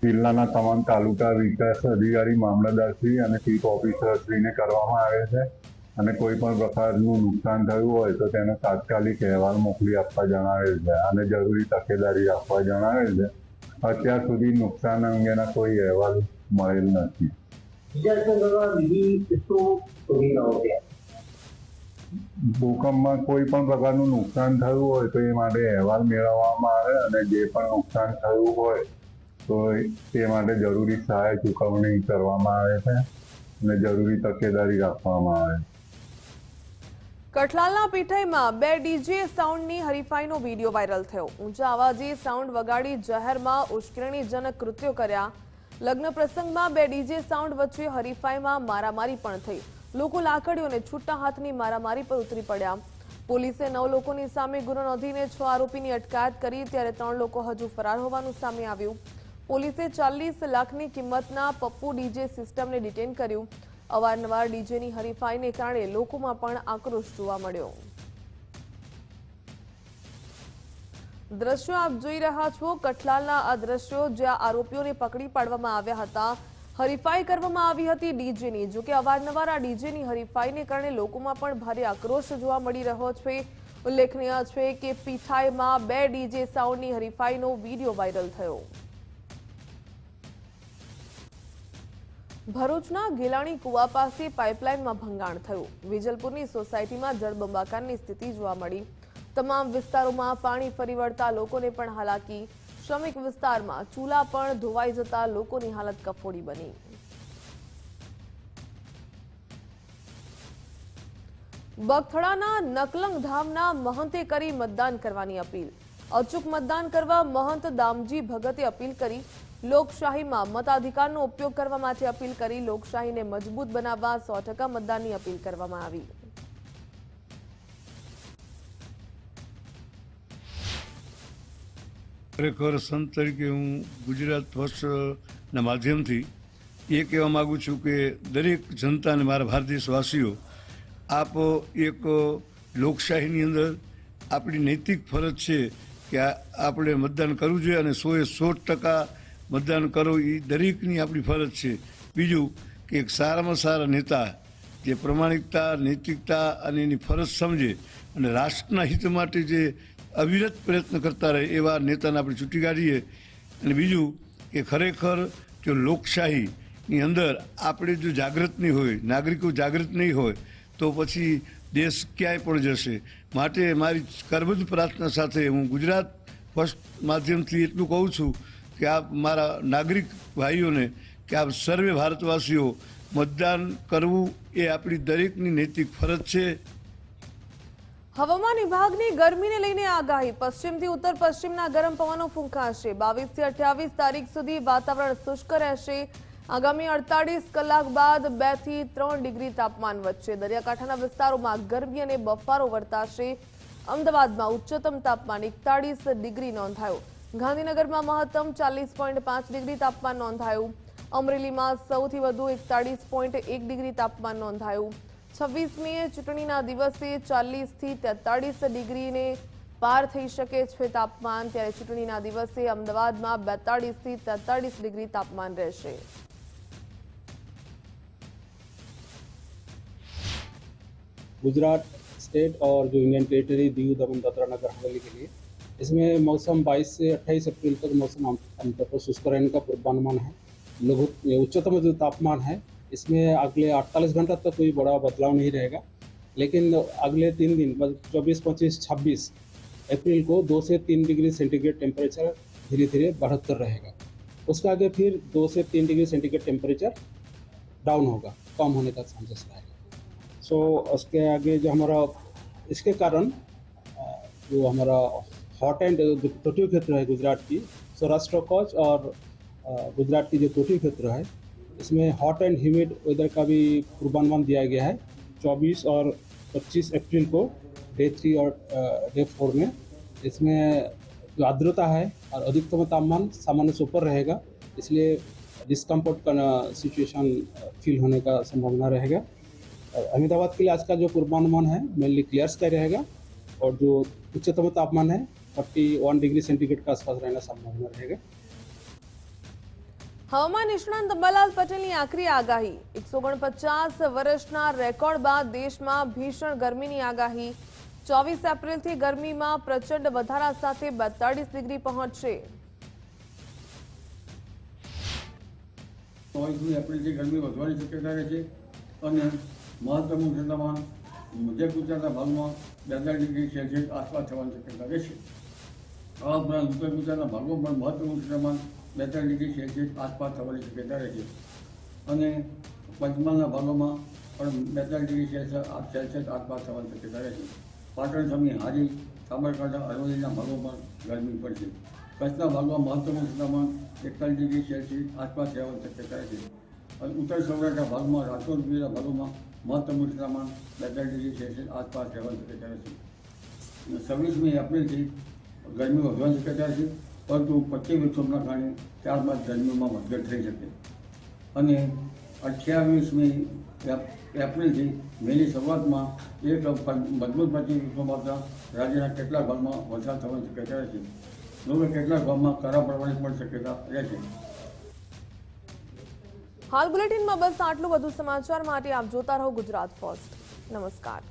જિલ્લાના તમામ તાલુકા વિકાસ અધિકારી, મામલતદારશ્રી અને ચીફ ઓફિસરશ્રીને કરવામાં આવે છે અને કોઈ પણ પ્રકારનું નુકસાન થયું હોય તો તેનો તાત્કાલિક અહેવાલ મોકલી આપવા જણાવેલ છે અને જરૂરી તકેદારી આપવા જણાવેલ છે। અત્યાર સુધી નુકસાન અંગેના કોઈ અહેવાલ મળેલ નથી। ભૂકંપમાં કોઈ પણ પ્રકારનું નુકસાન થયું હોય તો એ માટે અહેવાલ મેળવવામાં આવે અને જે પણ નુકસાન થયું હોય તો તે માટે જરૂરી સહાય ચૂકવણી કરવામાં આવે છે અને જરૂરી તકેદારી રાખવામાં આવે છે। કઠલાલના પીઠાઈમાં 2 ડીજે સાઉન્ડની હરીફાઈનો વિડીયો વાયરલ થયો। ઊંચા અવાજે સાઉન્ડ વગાડી જાહેરમાં ઉશ્કેરણીજનક કૃત્યો કર્યા। લગ્ન પ્રસંગમાં 2 ડીજે સાઉન્ડ વચ્ચે હરીફાઈમાં મારામારી પણ થઈ। લોકો લાકડીઓ અને છૂટા હાથની મારામારી પર ઉતરી પડ્યા। પોલીસે 9 લોકોની સામે ગુનો નોંધીને 6 આરોપીની અટકાયત કરી, ત્યારે 3 લોકો હજુ ફરાર હોવાનું સામે આવ્યું। પોલીસે 40 લાખની કિંમતના પપ્પુ ડીજે સિસ્ટમને ડિટેન કર્યું। અવારનવાર ડીજેની હરીફાઈને કારણે લોકોમાં પણ આક્રોશ જોવા મળ્યો। દ્રશ્યો આપ જોઈ રહ્યા છો કઠલાલના આ દ્રશ્યો, જ્યાં આરોપીઓને પકડી પાડવામાં આવ્યા હતા। હરીફાઈ કરવામાં આવી હતી ડીજેની। જોકે અવારનવાર આ ડીજેની હરીફાઈને કારણે લોકોમાં પણ ભારે આક્રોશ જોવા મળી રહ્યો છે। ઉલ્લેખનીય છે કે પીઠાઈમાં 2 ડીજે સાઉન્ડની હરીફાઈનો વિડીયો વાયરલ થયો। ભરૂચના ગેલાણી કુવા પાસે પાઇપલાઇનમાં ભંગાણ થયું। વિજલપુરની સોસાયટીમાં જળબંબાકારની સ્થિતિ જોવા મળી। તમામ વિસ્તારોમાં પાણી ફરી વળતા લોકોને પણ હાલાકી। શ્રમિક વિસ્તારમાં ચૂલા પણ ધોવાઈ જતા લોકોની હાલત કફોડી બની। બગથળાના નકલંગ ધામના મહંતે કરી મતદાન કરવાની અપીલ। અચૂક મતદાન કરવા મહંત દામજી ભગતે અપીલ કરી। લોકશાહીમાં મતાધિકારનો ઉપયોગ કરવા માટે અપીલ કરી। લોકશાહીને મજબૂત બનાવવા 100% મતદાનની અપીલ કરવામાં આવી। ખરેખર સંત તરીકે હું ગુજરાત ફર્સ્ટના માધ્યમથી એ કહેવા માગું છું કે દરેક જનતાને, મારા ભારત દેશવાસીઓ, આપ એક લોકશાહીની અંદર આપણી નૈતિક ફરજ છે કે આપણે મતદાન કરવું જોઈએ અને 100% મતદાન કરો એ દરેકની આપણી ફરજ છે. બીજું કે એક સારામાં સારા નેતા જે પ્રમાણિકતા, નૈતિકતા અને એની ફરજ સમજે અને રાષ્ટ્રના હિત માટે જે અવિરત પ્રયત્ન કરતા રહે એવા નેતાને આપણે ચૂંટી કાઢીએ. અને બીજું કે ખરેખર જો લોકશાહીની અંદર આપણે જો જાગૃત નહીં હોય, નાગરિકો જાગૃત નહીં હોય તો પછી દેશ ક્યાંય પણ જશે. માટે મારી કરબદ્ધ પ્રાર્થના સાથે હું ગુજરાત ફર્સ્ટ માધ્યમથી એટલું કહું છું કે આપ મારા નાગરિક ભાઈઓને કે આપ સર્વે ભારતવાસીઓ મતદાન કરવું એ આપણી દરેકની નૈતિક ફરજ છે. હવામાન વિભાગની ગરમીને લઈને આગાહી. પશ્ચિમથી ઉત્તર પશ્ચિમના ગરમ પવનો ફૂંકાશે. 22 થી 28 તારીખ સુધી વાતાવરણ શુષ્ક રહેશે. આગામી 48 કલાક બાદ 2 થી 3 ડિગ્રી તાપમાન વધશે. દરિયાકાંઠાના વિસ્તારોમાં ગરમી અને બફારો વર્તાશે. અમદાવાદમાં ઉચ્ચતમ તાપમાન 41 ડિગ્રી નોંધાયું. ગાંધીનગરમાં મહત્તમ 40.5 ડિગ્રી તાપમાન નોંધાયું. અમરેલીમાં સૌથી વધુ 41.1 ડિગ્રી તાપમાન નોંધાયું. 26મીએ ચૂંટણીના દિવસે 40 થી 43 ડિગ્રીને પાર થઈ શકે છે તાપમાન. ત્યારે ચૂંટણીના દિવસે અમદાવાદમાં 42 થી 43 ડિગ્રી તાપમાન રહેશે. गुजरात स्टेट और जो यूनियन टेरिटरी दीव दमन दादरा नगर हवेली के लिए इसमें मौसम 22 से 28 अप्रैल तक मौसम आमतौर पर शुष्क रहने का पूर्वानुमान है. उच्चतम जो तापमान है इसमें अगले 48 घंटा तक कोई बड़ा बदलाव नहीं रहेगा, लेकिन अगले 3 दिन 24, 25, 26 अप्रैल को 2 से 3 डिग्री सेंटीग्रेड टेम्परेचर धीरे धीरे बढ़ता रहेगा. उसके आगे फिर 2 से 3 डिग्री सेंटीग्रेड टेम्परेचर डाउन होगा, कम होने का चांसेस रहेगा. सो उसके आगे जो हमारा इसके कारण जो हमारा हॉट एंड जो तटीय क्षेत्र है गुजरात की, सौराष्ट्र कच्छ और गुजरात की जो तटीय क्षेत्र है इसमें हॉट एंड ह्यूमिड वेदर का भी पूर्वानुमान दिया गया है. 24 और 25 अप्रैल को डे 3 और डे 4 में इसमें जो आर्द्रता है और अधिकतम तापमान सामान्य से ऊपर रहेगा, इसलिए डिस्कम्फर्ट का सिचुएशन फील होने का संभावना रहेगा. अहमदाबाद के लिए आज का जो पूर्वानुमान है मेनली क्लियर स्काई रहेगा और जो उच्चतम तापमान है 41 डिग्री सेंटीग्रेड के आसपास रहने संभावना रहेगा. હવામાન નિષ્ણાંત અંબાલાલ પટેલની આખરી આગાહી. 149 વર્ષના રેકોર્ડ બાદ દેશમાં ભીષણ ગરમીની આગાહી. 24 એપ્રિલથી ગરમીમાં પ્રચંડ વધારા સાથે 42 ડિગ્રી પહોંચશે. 24 એપ્રિલથી ગરમી વધવાની શક્યતા રહે છે અને મહત્તમ ઉષ્ણતામાન મધ્ય ગુજરાતના ભાગમાં 42 ડિગ્રી સેલ્સિયસ આસપાસ થવાની શક્યતા રહેશે. આ ઉપરાંત ઉત્તર ગુજરાતના ભાગમાં પણ મહત્તમ ઉષ્ણતામાન 42 ડિગ્રી સેલ્સિયસ આસપાસ થવાની શક્યતા રહેશે અને પંચમહાલના ભાગોમાં પણ 42 ડિગ્રી સેલ્સિયસ આસપાસ થવાની શક્યતા રહેશે. પાટણ સમી હારી, સાબરકાંઠા, અરવલ્લીના ભાગોમાં ગરમી પડશે. કચ્છના ભાગમાં મહત્તમ ઉષ્ણતામાન 41 ડિગ્રી સેલ્સિયસ આસપાસ રહેવાની શક્યતા રહેશે અને ઉત્તર સૌરાષ્ટ્રના ભાગમાં, રાજકોટ જિલ્લાના ભાગોમાં મહત્તમ ઉષ્ણતામાન 42 ડિગ્રી સેલ્સિયસ આસપાસ રહેવાની શક્યતા રહેશે. 26મી એપ્રિલથી ગરમી વધવાની શક્યતા છે, પરંતુ પશ્ચિમ વિક્ષોભના કારણે ત્યારબાદ ગરમીમાં વધઘટ થઈ શકે અને 28મી એપ્રિલથી મેની શરૂઆતમાં એક મજબૂત પશ્ચિમ વિક્ષોભ આવતા રાજ્યના કેટલાક ભાગમાં વરસાદ થવાની શક્યતા રહેશે. લોકો કેટલાક ભાગમાં કરા પડવાની પણ શક્યતા રહેશે. હાલ બુલેટિનમાં બસ આટલું. વધુ સમાચાર માટે આપ જોતા રહો ગુજરાત ફર્સ્ટ. નમસ્કાર.